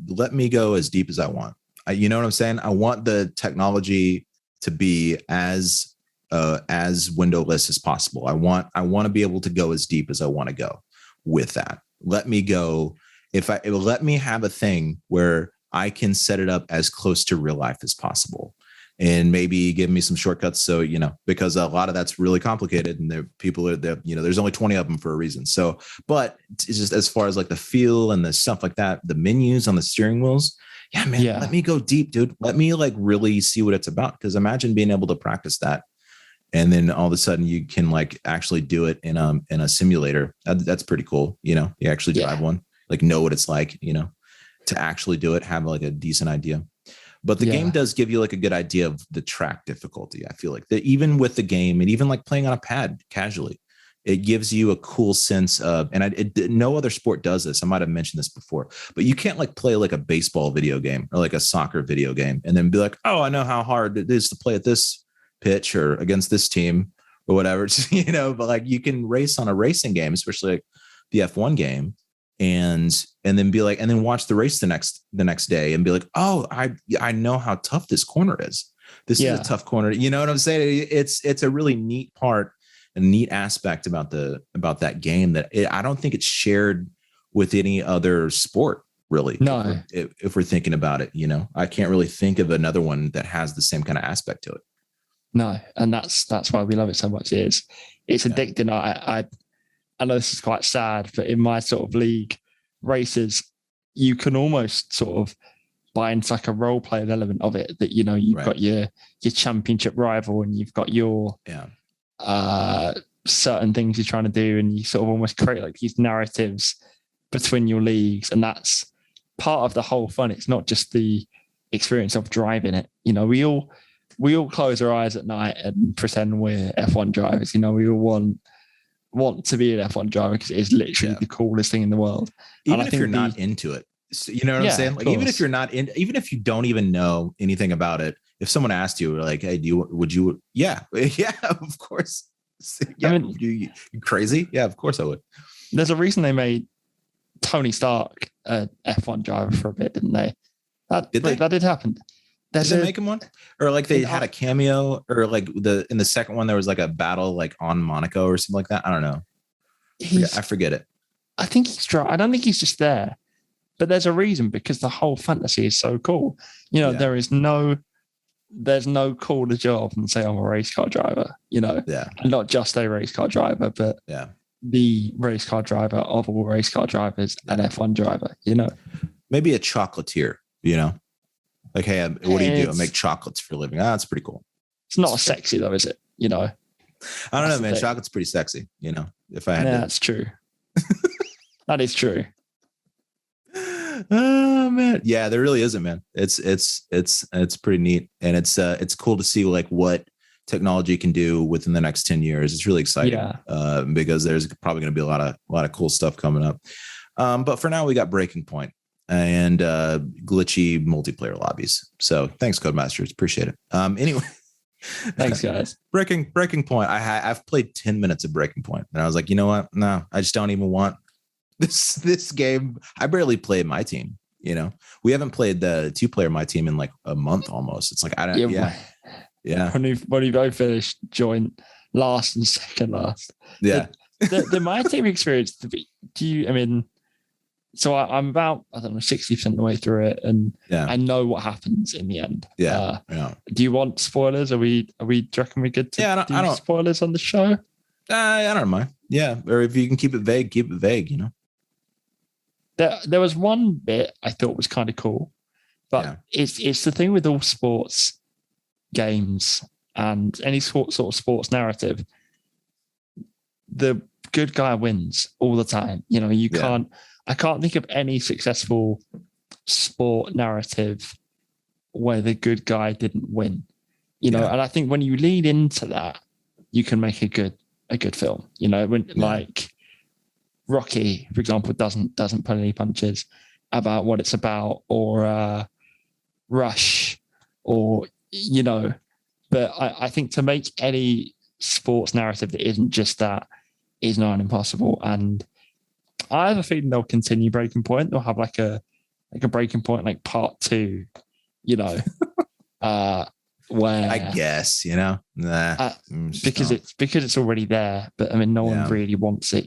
let me go as deep as I want. You know what I'm saying? I want the technology to be as windowless as possible. I want to be able to go as deep as I want to go with that. Let me go. Let me have a thing where I can set it up as close to real life as possible, and maybe give me some shortcuts. So, you know, because a lot of that's really complicated, and people are there, you know, there's only 20 of them for a reason. So, but it's just as far as like the feel and the stuff like that, the menus on the steering wheels. Yeah, man, let me go deep, dude. Let me like really see what it's about. Because imagine being able to practice that, and then all of a sudden you can like actually do it in a simulator. That's pretty cool. You know, you actually drive one, like know what it's like, you know, to actually do it, have like a decent idea. But the game does give you like a good idea of the track difficulty. I feel like that even with the game, and even like playing on a pad casually, it gives you a cool sense of, and no other sport does this. I might have mentioned this before, but you can't like play like a baseball video game or like a soccer video game and then be like, oh, I know how hard it is to play at this pitch or against this team or whatever, you know, but like you can race on a racing game, especially like the F1 game, and then be like, and then watch the race the next day and be like, oh, I know how tough this corner is. This is a tough corner. You know what I'm saying? It's a really neat part, a neat aspect about that game that I don't think it's shared with any other sport, really. No, if we're thinking about it, you know, I can't really think of another one that has the same kind of aspect to it. No, and that's why we love it so much. It's addicting. I know this is quite sad, but in my sort of league races, you can almost sort of buy into like a role playing element of it, that, you've got your championship rival, and you've got your certain things you're trying to do, and you sort of almost create like these narratives between your leagues, and that's part of the whole fun. It's not just the experience of driving it. We all close our eyes at night and pretend we're F1 drivers. We all want to be an F1 driver because it is literally the coolest thing in the world. Even if you're not into it, you know what I'm saying? Like, even if you're not in, even if you don't even know anything about it, if someone asked you like, "Hey, would you?" Yeah, of course. Yeah, I mean, you crazy? Yeah, of course I would. There's a reason they made Tony Stark a F1 driver for a bit, didn't they? That did happen. Did they make him one? Or like they had a cameo, or like in the second one there was like a battle like on Monaco or something like that. I don't know. I forget it. I think he's I don't think he's just there, but there's a reason, because the whole fantasy is so cool. There's no cooler job than say I'm a race car driver. And not just a race car driver, but the race car driver of all race car drivers, an F1 driver. Maybe a chocolatier. Like, hey, what do you do? I make chocolates for a living. That's pretty cool. It's not sexy though, is it? I don't know, man. Chocolate's pretty sexy. If I had that's true. That is true. Oh man, yeah, there really isn't, man. It's pretty neat, and it's cool to see like what technology can do within the next 10 years. It's really exciting, because there's probably going to be a lot of cool stuff coming up. But for now, we got Breaking Point and glitchy multiplayer lobbies. So thanks, Codemasters, appreciate it. Anyway. Thanks, guys. Breaking Point. I've played 10 minutes of Breaking Point, and I was like, you know what? No, I just don't even want this game. I barely played my team. We haven't played the 2-player my team in like a month almost. It's like I don't. Yeah. When we both finished joint last and second last. Yeah. The my team experience. So I'm about, I don't know, 60% of the way through it, and I know what happens in the end. Yeah. Do you want spoilers? Do you reckon we're good to do spoilers on the show? I don't mind. Yeah. Or if you can keep it vague, keep it vague, There was one bit I thought was kind of cool, but it's the thing with all sports games and any sort of sports narrative. The good guy wins all the time. I can't think of any successful sport narrative where the good guy didn't win. And I think when you lead into that, you can make a good film. Like Rocky, for example, doesn't pull any punches about what it's about, or Rush, or But I think to make any sports narrative that isn't just that is not impossible. And I have a feeling they'll continue Breaking Point. They'll have like a Breaking Point like part 2, where I guess, because it's already there, but no one really wants it,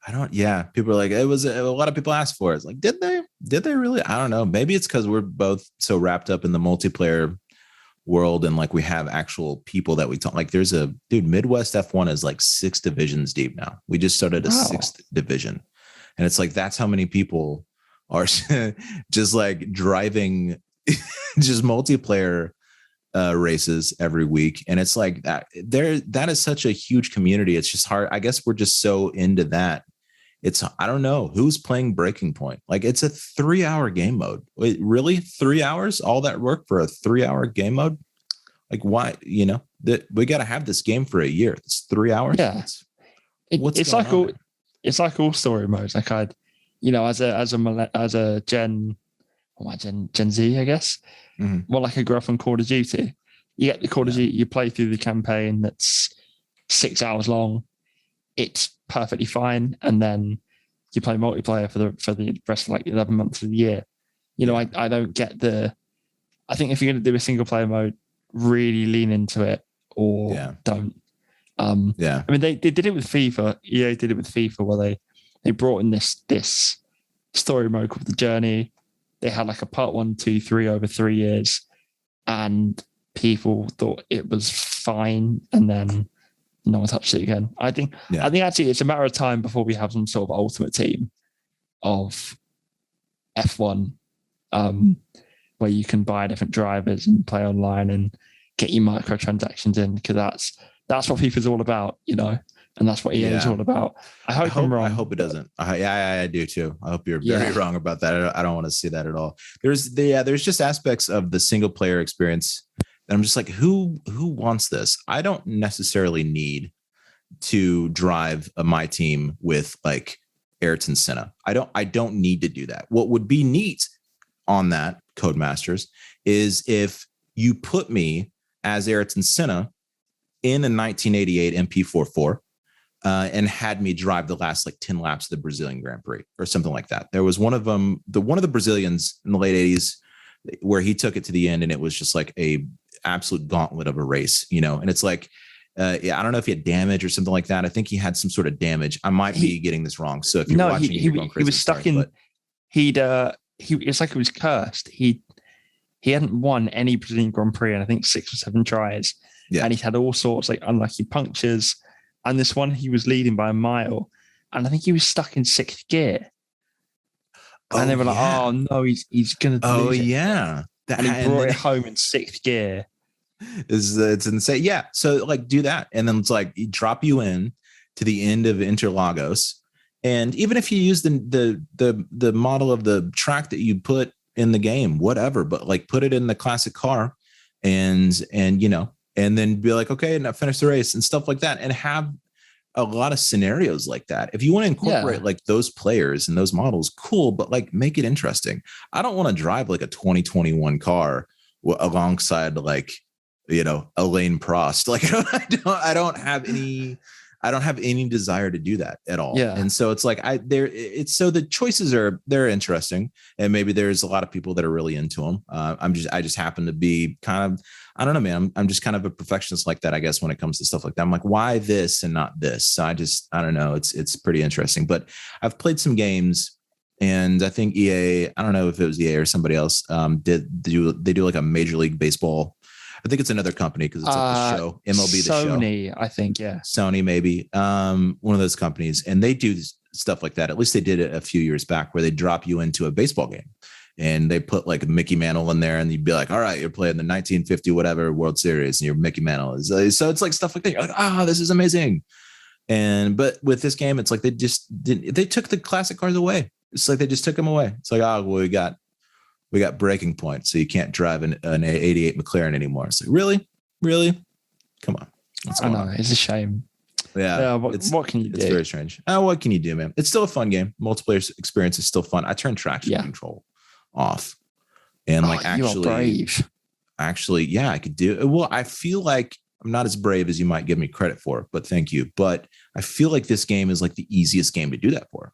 I don't. Yeah, people are like, it was a lot of people asked for it. It's like, did they really? I don't know. Maybe it's because we're both so wrapped up in the multiplayer world, and like we have actual people that we talk. Like, there's a dude. Midwest F1 is like 6 divisions deep now. We just started a 6th division, and it's like that's how many people are just like driving just multiplayer races every week. And it's like that is such a huge community. It's just hard. I guess we're just so into that. I don't know who's playing Breaking Point. Like, it's a 3-hour game mode. Wait, really? 3 hours? All that work for a 3-hour game mode? Like, why? We got to have this game for a year. It's 3 hours. Yeah. It's like all story modes. Like as a Gen Z, I guess. Mm-hmm. Well, like I grew up on Call of Duty. You get the Call of Duty, you play through the campaign that's 6 hours long. It's perfectly fine, and then you play multiplayer for the rest of like 11 months of the year. I don't get I think if you're going to do a single player mode, really lean into it, or don't. They did it with FIFA. EA did it with FIFA, where they brought in this story mode called The Journey. They had like a part 1, 2, 3 over 3 years, and people thought it was fine, and then no one touched it again. I think actually it's a matter of time before we have some sort of ultimate team of F1, where you can buy different drivers and play online and get your microtransactions in, because that's what FIFA's all about, and that's what EA is all about. I hope I'm wrong. I hope it doesn't. I do too. I hope you're very wrong about that. I don't want to see that at all. There's just aspects of the single player experience that I'm just like, who wants this? I don't necessarily need to drive my team with like Ayrton Senna. I don't need to do that. What would be neat on that, Codemasters, is if you put me as Ayrton Senna in a 1988 MP44 and had me drive the last like 10 laps of the Brazilian Grand Prix or something like that. There was one of them, one of the Brazilians in the late 80s, where he took it to the end and it was just like a absolute gauntlet of a race, and it's like, I don't know if he had damage or something like that. I think he had some sort of damage. I might be getting this wrong. So if you're watching, you're going crazy. He was stuck in. It's like it was cursed. He hadn't won any Brazilian Grand Prix in I think 6 or 7 tries. Yeah. And he's had all sorts like unlucky punctures. And this one he was leading by a mile. And I think he was stuck in 6th gear. And they were like, oh no, he's gonna lose it. Yeah. And he brought it home in 6th gear. It's insane. Yeah. So like do that. And then it's like drop you in to the end of Interlagos. And even if you use the model of the track that you put in the game, whatever, but like put it in the classic car and then be like, okay, now finish the race and stuff like that, and have a lot of scenarios like that. If you want to incorporate like those players and those models, cool, but like make it interesting. I don't want to drive like a 2021 car alongside like, Alain Prost. Like I don't have any desire to do that at all. Yeah. And so it's like so the choices they're interesting, and maybe there's a lot of people that are really into them. I just happen to be kind of, I don't know, man. I'm just kind of a perfectionist like that, I guess, when it comes to stuff like that. I'm like, why this and not this? So I don't know. It's pretty interesting, but I've played some games, and I think EA, I don't know if it was EA or somebody else, they do like a Major League Baseball. I think it's another company because it's like the show, MLB the show. Sony, I think, yeah. Sony, maybe. One of those companies. And they do stuff like that. At least they did it a few years back, where they drop you into a baseball game. And they put like Mickey Mantle in there, and you'd be like, all right, you're playing the 1950 whatever World Series, and you're Mickey Mantle. So it's like stuff like that. You're like, this is amazing. But with this game, it's like they took the classic cars away. It's like they just took them away. It's like, we got breaking point, so you can't drive an 88 McLaren anymore. It's like, really? Come on. I know. It's a shame. Yeah. What can you do? It's very strange. What can you do, man? It's still a fun game. Multiplayer experience is still fun. I turned traction control off. And you're brave. Actually, yeah, I could do it. Well, I feel like I'm not as brave as you might give me credit for, but thank you. But I feel like this game is like the easiest game to do that for.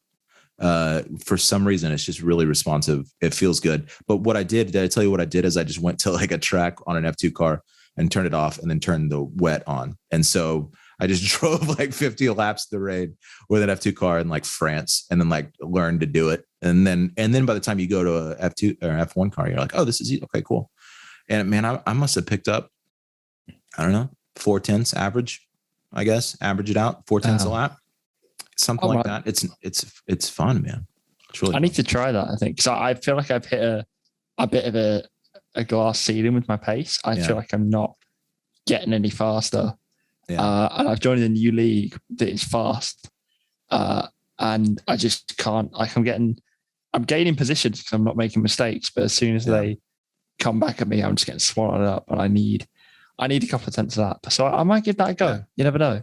For some reason, it's just really responsive. It feels good. But what I did I tell you what I did is I just went to like a track on an F2 car and turned it off, and then turned the wet on. And so I just drove like 50 laps of the rain with an F2 car in like France, and then like learned to do it. And then by the time you go to a F2 or F1 car, you're like, oh, this is easy. Okay, cool. And man, I must have picked up, I don't know, 4/10 average, I guess, average it out, 4/10 a lap. Something like that. It's fun, man. It's really I need to try that, I think, because I feel like I've hit a bit of a glass ceiling with my pace. I feel like I'm not getting any faster. Yeah. And I've joined a new league that is fast. And I just can't, I'm gaining positions because I'm not making mistakes. But as soon as they come back at me, I'm just getting swallowed up, and I need a couple of tenths of that. So I might give that a go. Yeah. You never know.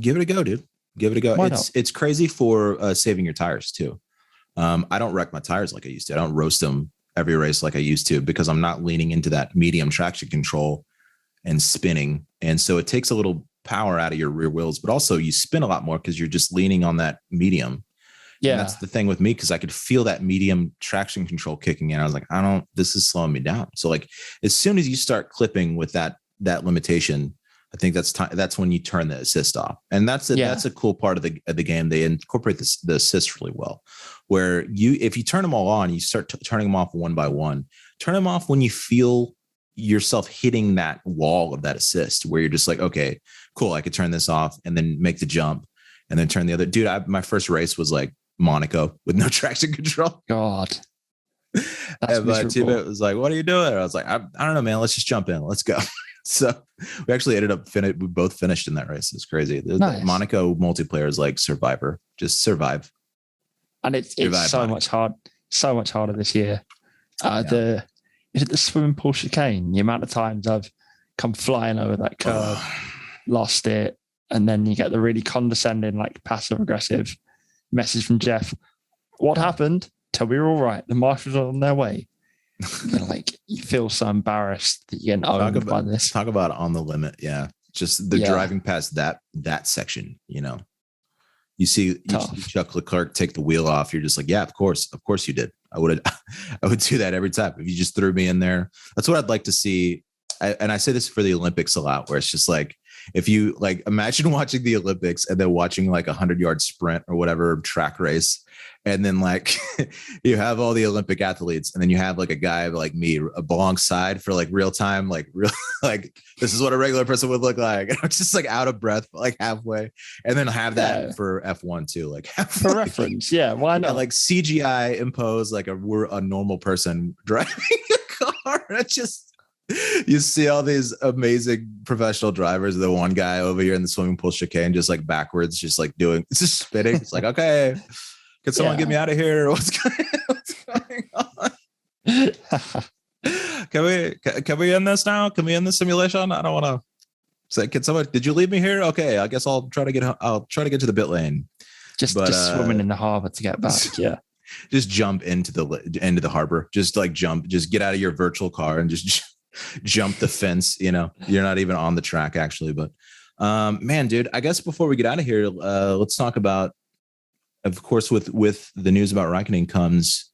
Give it a go, dude. Give it a go. It's crazy for saving your tires too. I don't wreck my tires like I used to. I don't roast them every race like I used to, because I'm not leaning into that medium traction control and spinning. And so it takes a little power out of your rear wheels, but also you spin a lot more because you're just leaning on that medium. Yeah. And that's the thing with me, because I could feel that medium traction control kicking in. I was like, this is slowing me down. So like as soon as you start clipping with that limitation, I think that's when you turn the assist off. And that's a cool part of the game. They incorporate the assist really well, where if you turn them all on, you start turning them off one by one. Turn them off when you feel yourself hitting that wall of that assist where you're just like, okay, cool, I could turn this off and then make the jump and then turn the other. Dude, my first race was like Monaco with no traction control. God. And my teammate was like, what are you doing? I was like, I don't know, man. Let's just jump in. Let's go. So we actually ended up we both finished in that race. It's crazy. Nice. The Monaco multiplayer is like Survivor. Just survive. And it's so much harder this year. Is it the swimming pool chicane? The amount of times I've come flying over that curve, lost it, and then you get the really condescending, like passive aggressive message from Jeff. What happened? Tell me you're all right. The marshals are on their way. Like you feel so embarrassed that you're getting owned by this. Talk about on the limit. Yeah, just the driving past that section. You know, you see Chuck Leclerc take the wheel off. You're just like, yeah, of course you did. I would do that every time if you just threw me in there. That's what I'd like to see. And I say this for the Olympics a lot, where it's just like, if you like, imagine watching the Olympics and then watching like 100-yard sprint or whatever track race. And then like you have all the Olympic athletes and then you have like a guy like me alongside for like real time, like this is what a regular person would look like. And I'm just like out of breath, like halfway, and then have that for F1 too, like for reference. Yeah. Why not? Like CGI impose like we're a normal person driving a car. It's just, you see all these amazing professional drivers. The one guy over here in the swimming pool chicane, just like backwards, just like it's just spinning. It's like, okay, can someone get me out of here? What's going on? Can we end this now? Can we end the simulation? I don't want to say, can someone, did you leave me here? Okay, I guess I'll try to get to the pit lane. Just swimming in the harbor to get back. Yeah. Just jump into the harbor. Just like just get out of your virtual car and just jump the fence. You know, you're not even on the track actually, but man, dude, I guess before we get out of here, let's talk about, of course, with the news about Raikkonen comes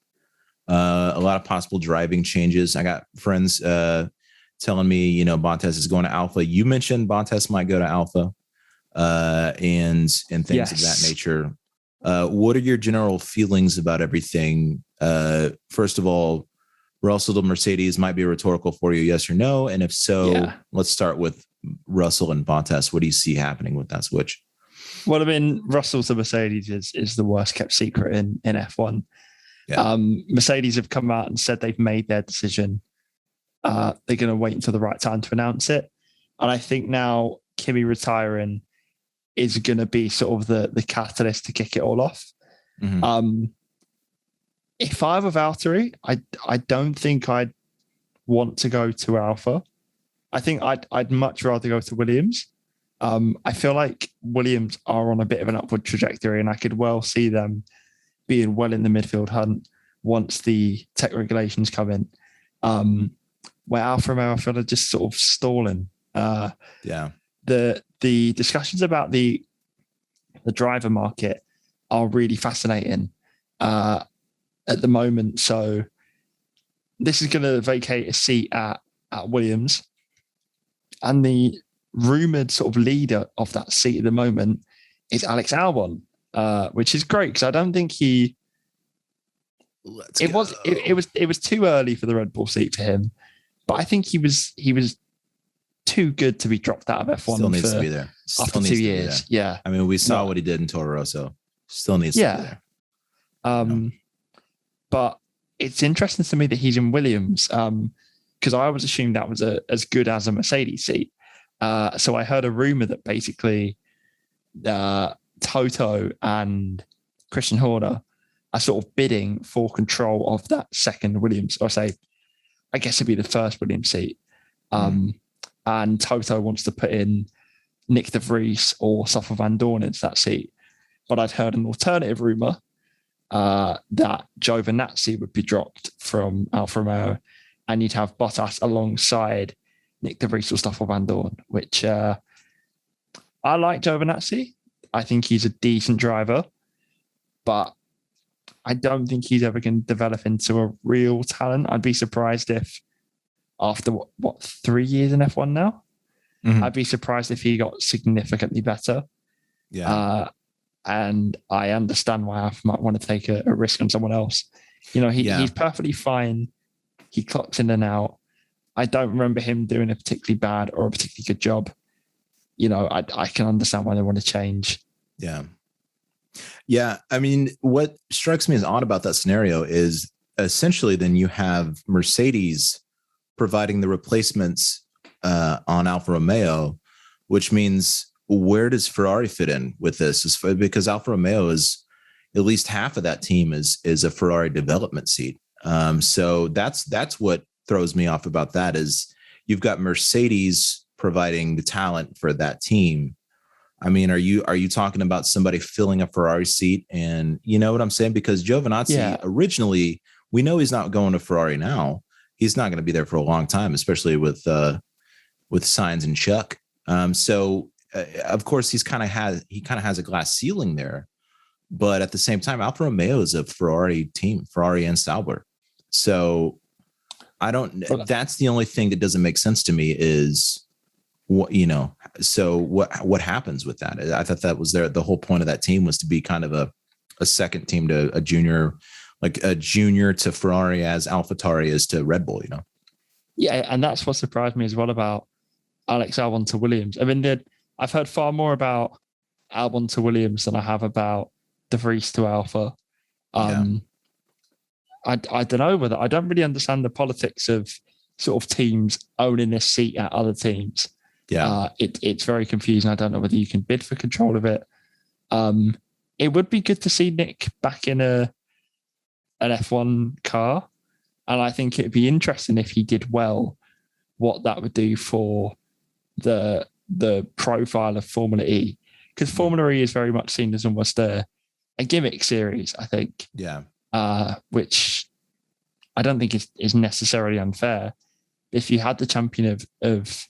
a lot of possible driving changes. I got friends telling me, you know, Bottas is going to Alpha. You mentioned Bottas might go to Alpha and things of that nature. What are your general feelings about everything? First of all, Russell to Mercedes might be rhetorical for you, yes or no? And if so, let's start with Russell and Bottas. What do you see happening with that switch? Well, I mean, Russell to Mercedes is the worst kept secret in F1. Yeah. Mercedes have come out and said they've made their decision. They're going to wait until the right time to announce it. And I think now Kimi retiring is going to be sort of the catalyst to kick it all off. Mm-hmm. If I were Valtteri, I don't think I'd want to go to Alpha. I think I'd much rather go to Williams. I feel like Williams are on a bit of an upward trajectory, and I could well see them being well in the midfield hunt once the tech regulations come in. Where Alfa Romeo, I feel, are just sort of stalling. The discussions about the driver market are really fascinating at the moment. So this is going to vacate a seat at Williams, and the rumored sort of leader of that seat at the moment is Alex Albon, which is great because I don't think it was too early for the Red Bull seat for him, but I think he was too good to be dropped out of F1. Still needs to be there after 2 years. Yeah, I mean, we saw what he did in Toro Rosso. Still needs to be there. But it's interesting to me that he's in Williams because I always assumed that was as good as a Mercedes seat. So I heard a rumor that basically Toto and Christian Horner are sort of bidding for control of that second Williams, or I guess it'd be the first Williams seat. And Toto wants to put in Nick de Vries or Stoffel Van Dorn into that seat. But I'd heard an alternative rumor that Giovinazzi would be dropped from Alfa Romeo, and you'd have Bottas alongside Nick de Vries or Stoffel Van Dorn, which I like Giovinazzi. I think he's a decent driver, but I don't think he's ever going to develop into a real talent. I'd be surprised if after 3 years in F1 now, I'd be surprised if he got significantly better. Yeah. And I understand why I might want to take a risk on someone else. You know, he's perfectly fine. He clocks in and out. I don't remember him doing a particularly bad or a particularly good job. I can understand why they want to change. Yeah. Yeah. I mean, what strikes me as odd about that scenario is essentially then you have Mercedes providing the replacements on Alfa Romeo, which means where does Ferrari fit in with this? Because Alfa Romeo is at least half of that team is a Ferrari development seat. So that's what throws me off about that is you've got Mercedes providing the talent for that team. I mean, are you talking about somebody filling a Ferrari seat? And you know what I'm saying? Because Giovinazzi originally, we know he's not going to Ferrari now. He's not going to be there for a long time, especially with Sainz and Chuck. So of course he kind of has a glass ceiling there, but at the same time, Alfa Romeo is a Ferrari team, Ferrari and Sauber. So that's the only thing that doesn't make sense to me is what happens with that? I thought that was the whole point of that team was to be kind of a second team to a junior, like a junior to Ferrari as AlphaTauri is to Red Bull, Yeah, and that's what surprised me as well about Alex Albon to Williams. I mean, I've heard far more about Albon to Williams than I have about De Vries to Alpha. I don't know whether I don't really understand the politics of sort of teams owning this seat at other teams. Yeah, it's very confusing. I don't know whether you can bid for control of it. It would be good to see Nick back in an F1 car, and I think it'd be interesting if he did well, what that would do for the profile of Formula E, because Formula E is very much seen as almost a gimmick series, I think. Yeah. Which I don't think is necessarily unfair. If you had the champion of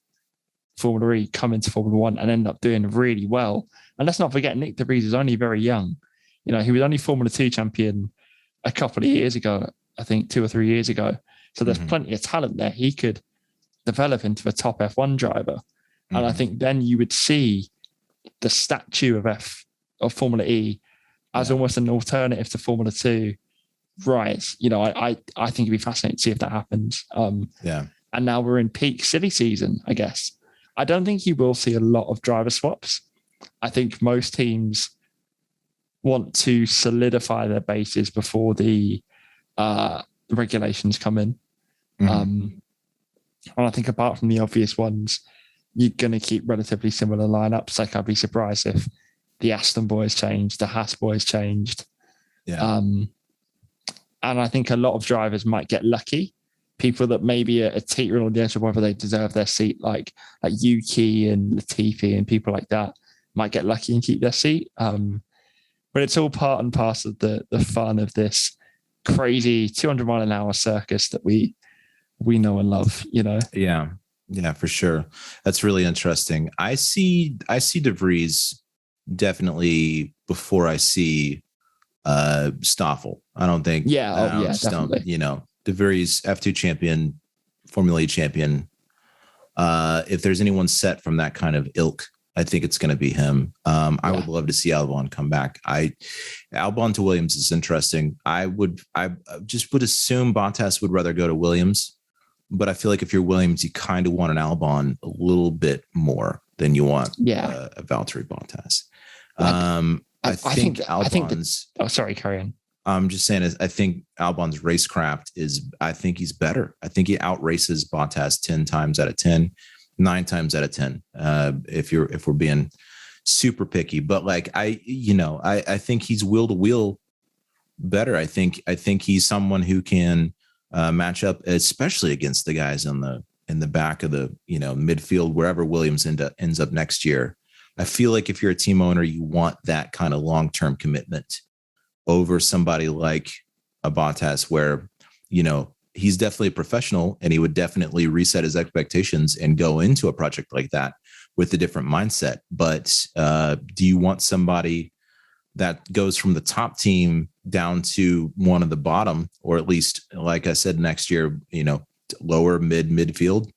Formula E come into Formula One and end up doing really well, and let's not forget Nick De Vries is only very young. He was only Formula 2 champion a couple of years ago, I think 2 or 3 years ago. So there's plenty of talent there. He could develop into a top F1 driver. And I think then you would see the statue of Formula E as almost an alternative to Formula 2 rise. I think it'd be fascinating to see if that happens. And now we're in peak silly season, I guess. I don't think you will see a lot of driver swaps. I think most teams want to solidify their bases before the regulations come in. And I think apart from the obvious ones, you're going to keep relatively similar lineups. Like I'd be surprised if the Aston boys changed, the Haas boys changed. And I think a lot of drivers might get lucky. People that maybe are teetering on the edge of whether they deserve their seat, like Yuki and Latifi and people like that, might get lucky and keep their seat. But it's all part and parcel of the fun of this crazy 200 mile an hour circus that we know and love, Yeah, for sure. That's really interesting. I see De Vries definitely before I see Stoffel. I don't think definitely. De Vries F2 champion, Formula E champion. If there's anyone set from that kind of ilk, I think it's going to be him. I would love to see Albon come back. Albon to Williams is interesting. I just would assume Bottas would rather go to Williams, but I feel like if you're Williams, you kind of want an Albon a little bit more than you want a Valtteri Bottas. I think Albon's. Sorry, carry on. I'm just saying, I think Albon's racecraft I think he's better. I think he outraces Bottas 10 times out of 10, 9 times out of 10. If we're being super picky, but like I think he's wheel to wheel better. I think he's someone who can match up, especially against the guys in the back of the midfield, wherever Williams ends up next year. I feel like if you're a team owner, you want that kind of long-term commitment over somebody like a Bottas, where, he's definitely a professional and he would definitely reset his expectations and go into a project like that with a different mindset. But do you want somebody that goes from the top team down to one of the bottom, or at least, like I said, next year, lower midfield?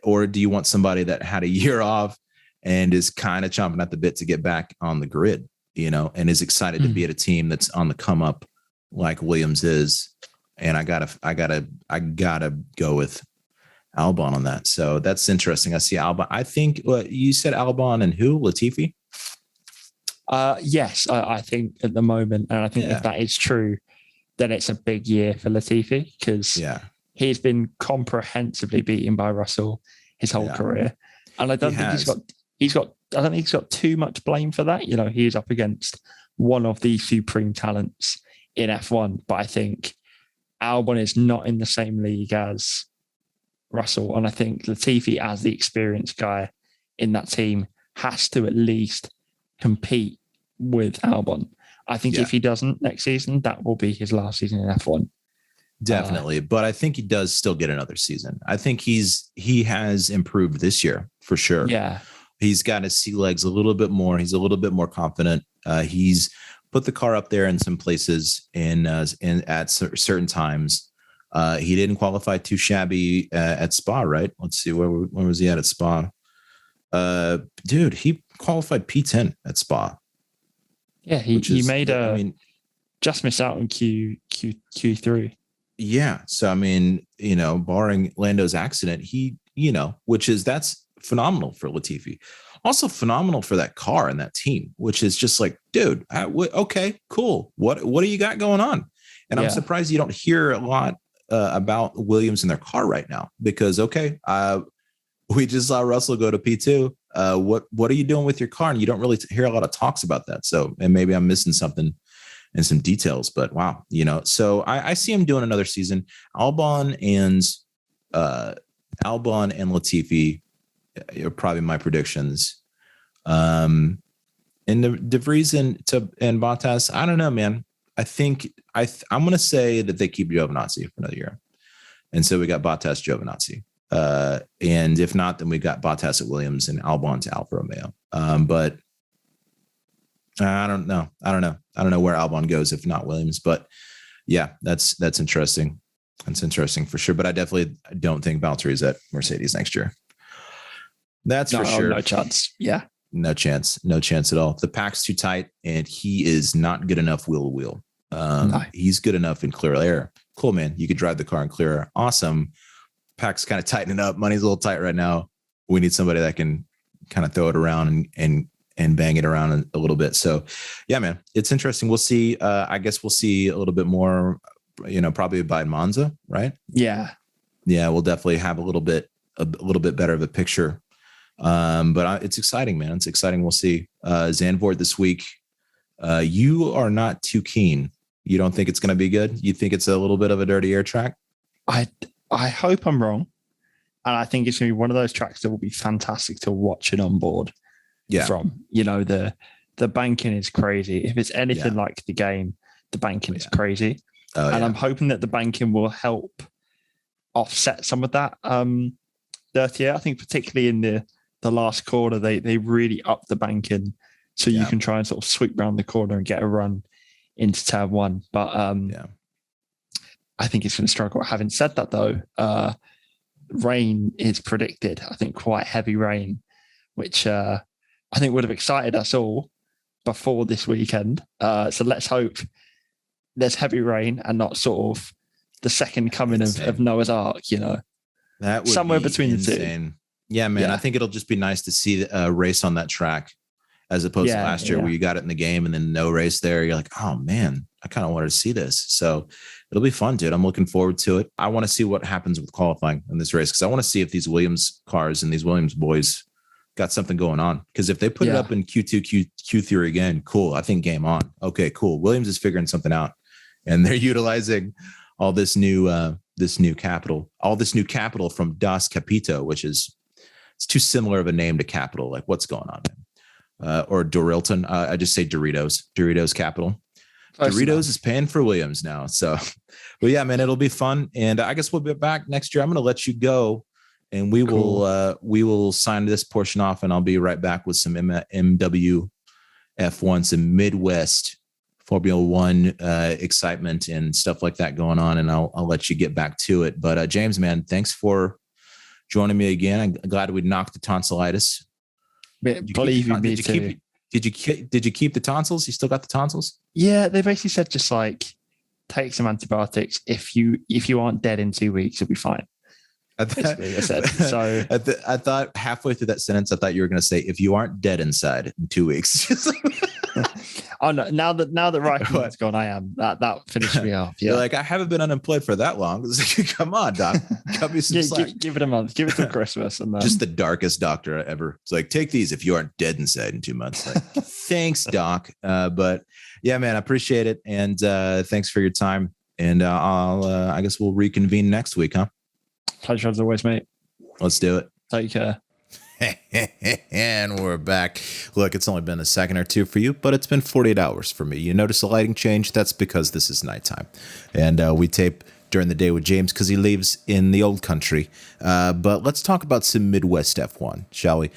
Or do you want somebody that had a year off and is kind of chomping at the bit to get back on the grid, and is excited to be at a team that's on the come up like Williams is? and I gotta go with Albon on that. So that's interesting. I see Albon. I think you said Albon and who? Latifi? Yes, I think at the moment, and I think if that is true, then it's a big year for Latifi because he's been comprehensively beaten by Russell his whole career, and I don't think he's got too much blame for that. You know, he's up against one of the supreme talents in F1, but I think Albon is not in the same league as Russell, and I think Latifi, as the experienced guy in that team, has to at least compete with Albon. I think if he doesn't next season, that will be his last season in F1. Definitely. But I think he does still get another season. I think he has improved this year for sure. Yeah. He's got his sea legs a little bit more. He's a little bit more confident. He's put the car up there in some places and at certain times. He didn't qualify too shabby at Spa, right? Let's see, when was he at Spa? Dude, he qualified P10 at Spa. Yeah, he made just miss out on Q3. Yeah, so I mean, you know, barring Lando's accident, he, you know, that's phenomenal for Latifi. Also phenomenal for that car and that team, which is just like, dude, okay, cool. What do you got going on? And I'm surprised you don't hear a lot about Williams in their car right now because we just saw Russell go to P2. What are you doing with your car? And you don't really hear a lot of talks about that. So, and maybe I'm missing something in some details, but wow, you know, so I see him doing another season. Albon and Latifi are probably my predictions. And De Vries and Bottas, I don't know, man. I think I'm going to say that they keep Giovinazzi for another year. And so we got Bottas, Giovinazzi. And if not, then we got Bottas at Williams and Albon to Alfa Romeo. But I don't know. I don't know where Albon goes if not Williams. But yeah, that's interesting. That's interesting for sure. But I definitely don't think Valtteri's at Mercedes next year. That's for sure. No chance. Yeah. No chance. No chance at all. The pack's too tight, and he is not good enough wheel to wheel. He's good enough in clear air. Cool, man. You could drive the car in clear air. Awesome. Pack's kind of tightening up. Money's a little tight right now. We need somebody that can kind of throw it around and bang it around a little bit. So yeah, man, it's interesting. We'll see. I guess we'll see a little bit more, you know, probably by Monza, right? Yeah. Yeah. We'll definitely have a little bit better of a picture. But it's exciting, man. It's exciting. We'll see. Zandvoort this week. You are not too keen. You don't think it's going to be good? You think it's a little bit of a dirty air track? I hope I'm wrong. And I think it's going to be one of those tracks that will be fantastic to watch it on board. Yeah. From, you know, the banking is crazy. If it's anything like the game, the banking is crazy. I'm hoping that the banking will help offset some of that dirty air. I think particularly in the last corner, they really up the banking so you can try and sort of sweep around the corner and get a run into turn one. But I think it's going to struggle. Having said that, though, rain is predicted. I think quite heavy rain, which I think would have excited us all before this weekend. So let's hope there's heavy rain and not sort of the second coming of Noah's Ark, you know. That would somewhere be between insane. The two. Yeah, man. I think it'll just be nice to see a race on that track as opposed to last year where you got it in the game and then no race there. You're like, oh man, I kind of wanted to see this. So it'll be fun, dude. I'm looking forward to it. I want to see what happens with qualifying in this race because I want to see if these Williams cars and these Williams boys got something going on. Because if they put it up in Q2, Q3 again, cool. I think game on. Okay, cool. Williams is figuring something out, and they're utilizing all this new capital from Das Capito, which is it's too similar of a name to capital. Like what's going on, man? Or Dorilton. I just say Doritos Capital. Doritos is paying for Williams now. So, but yeah, man, it'll be fun. And I guess we'll be back next year. I'm going to let you go and we will sign this portion off and I'll be right back with some MW F1, some Midwest Formula One excitement and stuff like that going on. And I'll let you get back to it. But James, man, thanks for joining me again. I'm glad we knocked the tonsillitis. Believe me too. Did you keep the tonsils? You still got the tonsils? Yeah, they basically said just like take some antibiotics. If you aren't dead in 2 weeks, you'll be fine. Basically, I said. So I thought halfway through that sentence, I thought you were going to say, if you aren't dead inside in 2 weeks. Oh no! Now that Reichen's gone, I am. That finished me off. Yeah, you're like, I haven't been unemployed for that long. Come on, doc, cut me some slack. Give it a month. Give it till Christmas, and then... Just the darkest doctor ever. It's like, take these if you aren't dead inside in 2 months. Like, thanks, doc. But yeah, man, I appreciate it, and thanks for your time. And I guess we'll reconvene next week, huh? Pleasure as always, mate. Let's do it. Take care. And we're back. Look, it's only been a second or two for you, but it's been 48 hours for me. You notice a lighting change? That's because this is nighttime. And we tape during the day with James because he lives in the old country. But let's talk about some Midwest F1, shall we?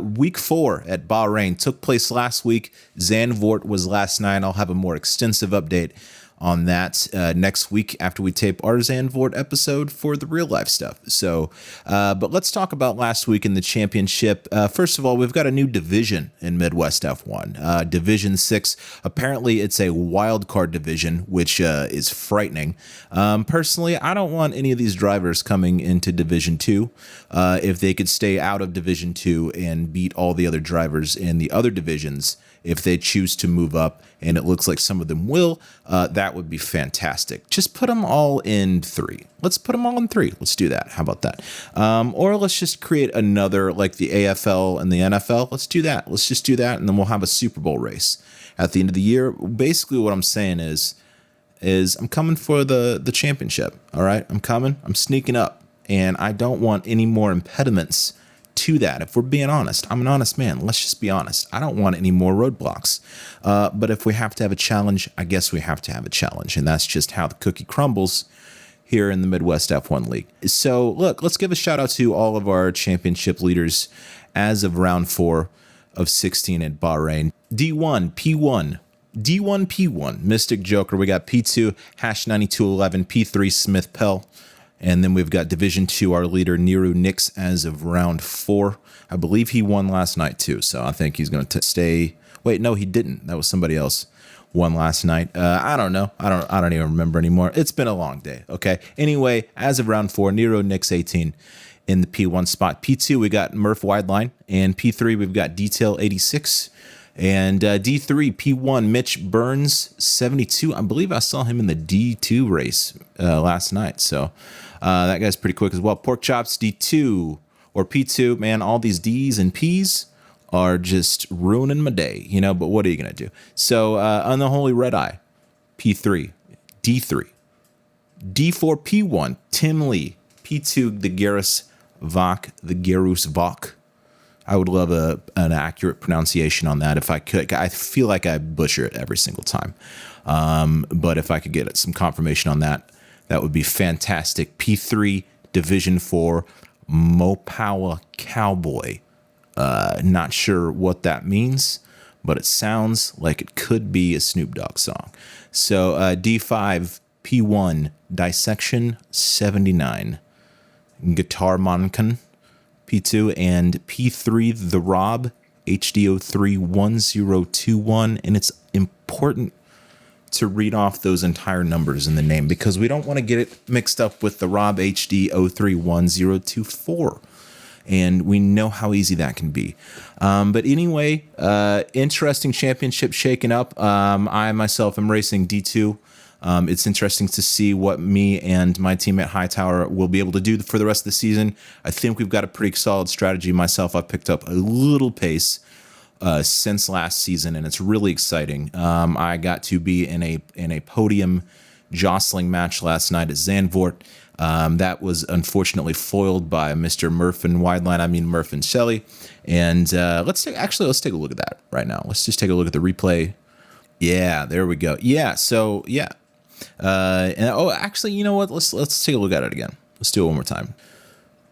Week 4 at Bahrain took place last week. Zandvoort was last night. I'll have a more extensive update on that next week after we tape our Zandvoort episode for the real life stuff. So, but let's talk about last week in the championship. First of all, we've got a new division in Midwest F1, Division 6. Apparently, it's a wild card division, which is frightening. Personally, I don't want any of these drivers coming into Division 2. If they could stay out of Division 2 and beat all the other drivers in the other divisions, if they choose to move up, and it looks like some of them will, that would be fantastic. Just put them all in 3. Let's put them all in 3. Let's do that. How about that? Or let's just create another, like the AFL and the NFL. Let's do that. Let's just do that, and then we'll have a Super Bowl race at the end of the year. Basically, what I'm saying is I'm coming for the championship, all right? I'm coming. I'm sneaking up, and I don't want any more impediments to that. If we're being honest, I'm an honest man. Let's just be honest. I don't want any more roadblocks. But if we have to have a challenge, I guess we have to have a challenge. And that's just how the cookie crumbles here in the Midwest F1 League. So look, let's give a shout out to all of our championship leaders as of round 4 of 16 at Bahrain. D1, P1, D1, P1, Mystic Joker. We got P2, Hash 9211, P3, Smith Pell. And then we've got Division 2, our leader, Niru Nix, as of round 4. I believe he won last night, too. So I think he's going to stay. Wait, no, he didn't. That was somebody else won last night. I don't know. I don't even remember anymore. It's been a long day. Okay. Anyway, as of round 4, Niru Nix, 18 in the P1 spot. P2, we got Murph Wideline. And P3, we've got Detail 86. And D3, P1, Mitch Burns, 72. I believe I saw him in the D2 race last night. So that guy's pretty quick as well. Pork Chops, D2 or P2. Man, all these Ds and Ps are just ruining my day, but what are you going to do? So Unholy Red Eye, P3, D3. D4, P1, Tim Lee. P2, the Garrus Vok, the Garus Vok. I would love an accurate pronunciation on that if I could. I feel like I butcher it every single time. But if I could get some confirmation on that, that would be fantastic. P3, Division 4, Mopawa Cowboy. Not sure what that means, but it sounds like it could be a Snoop Dogg song. So D5, P1, Dissection 79, Guitar Monken. P2 and P3, The Rob, HDO3 1021. And it's important to read off those entire numbers in the name because we don't want to get it mixed up with the Rob HD03 1024. And we know how easy that can be. But anyway, interesting championship shaking up. I myself am racing D2. It's interesting to see what me and my team at Hightower will be able to do for the rest of the season. I think we've got a pretty solid strategy. Myself, I've picked up a little pace since last season, and it's really exciting. I got to be in a podium jostling match last night at Zandvoort. That was unfortunately foiled by Mr. Murph and Wideline. I mean Murph and Shelley. And let's take a look at that right now. Let's just take a look at the replay. Yeah, there we go. Yeah, so yeah. Actually, you know what? Let's take a look at it again. Let's do it one more time.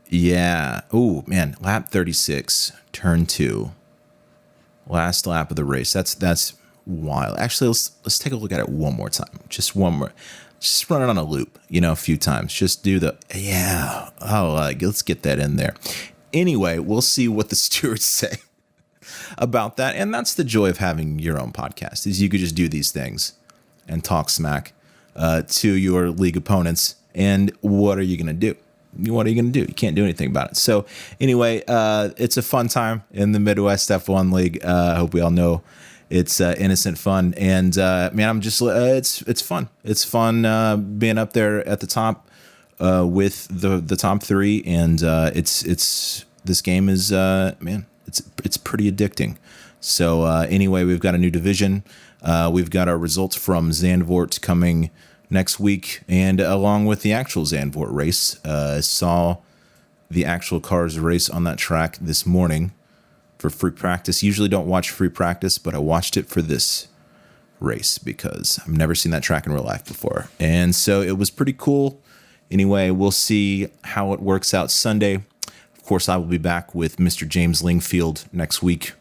Yeah. Oh man, lap 36, turn 2, last lap of the race. That's wild. Actually, let's take a look at it one more time. Just one more. Just run it on a loop. A few times. Just do the yeah. Oh, let's get that in there. Anyway, we'll see what the stewards say about that, and that's the joy of having your own podcast. Is you could just do these things and talk smack to your league opponents. And what are you going to do? What are you going to do? You can't do anything about it. So anyway, it's a fun time in the Midwest F1 League. I hope we all know it's innocent fun. And man, I'm just it's fun. It's fun being up there at the top with the top three. And it's this game is man, it's pretty addicting. So anyway, we've got a new division. We've got our results from Zandvoort coming next week, and along with the actual Zandvoort race. Saw the actual cars race on that track this morning for free practice. Usually don't watch free practice, but I watched it for this race because I've never seen that track in real life before. And so it was pretty cool. Anyway, we'll see how it works out Sunday. Of course, I will be back with Mr. James Lingfield next week,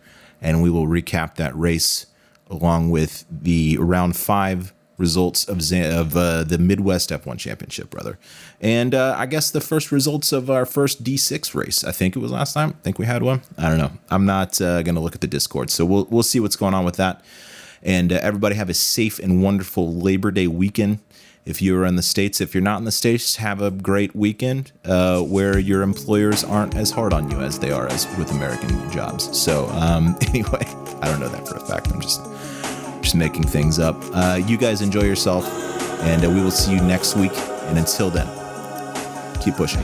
and we will recap that race along with the round 5 results of the Midwest F1 Championship, brother. And I guess the first results of our first D6 race. I think it was last time. I think we had one. I don't know. I'm not going to look at the Discord. So we'll see what's going on with that. And everybody have a safe and wonderful Labor Day weekend. If you're in the States, if you're not in the States, have a great weekend where your employers aren't as hard on you as they are as with American jobs. So anyway, I don't know that for a fact. I'm just making things up. You guys enjoy yourself, and we will see you next week. And until then, keep pushing.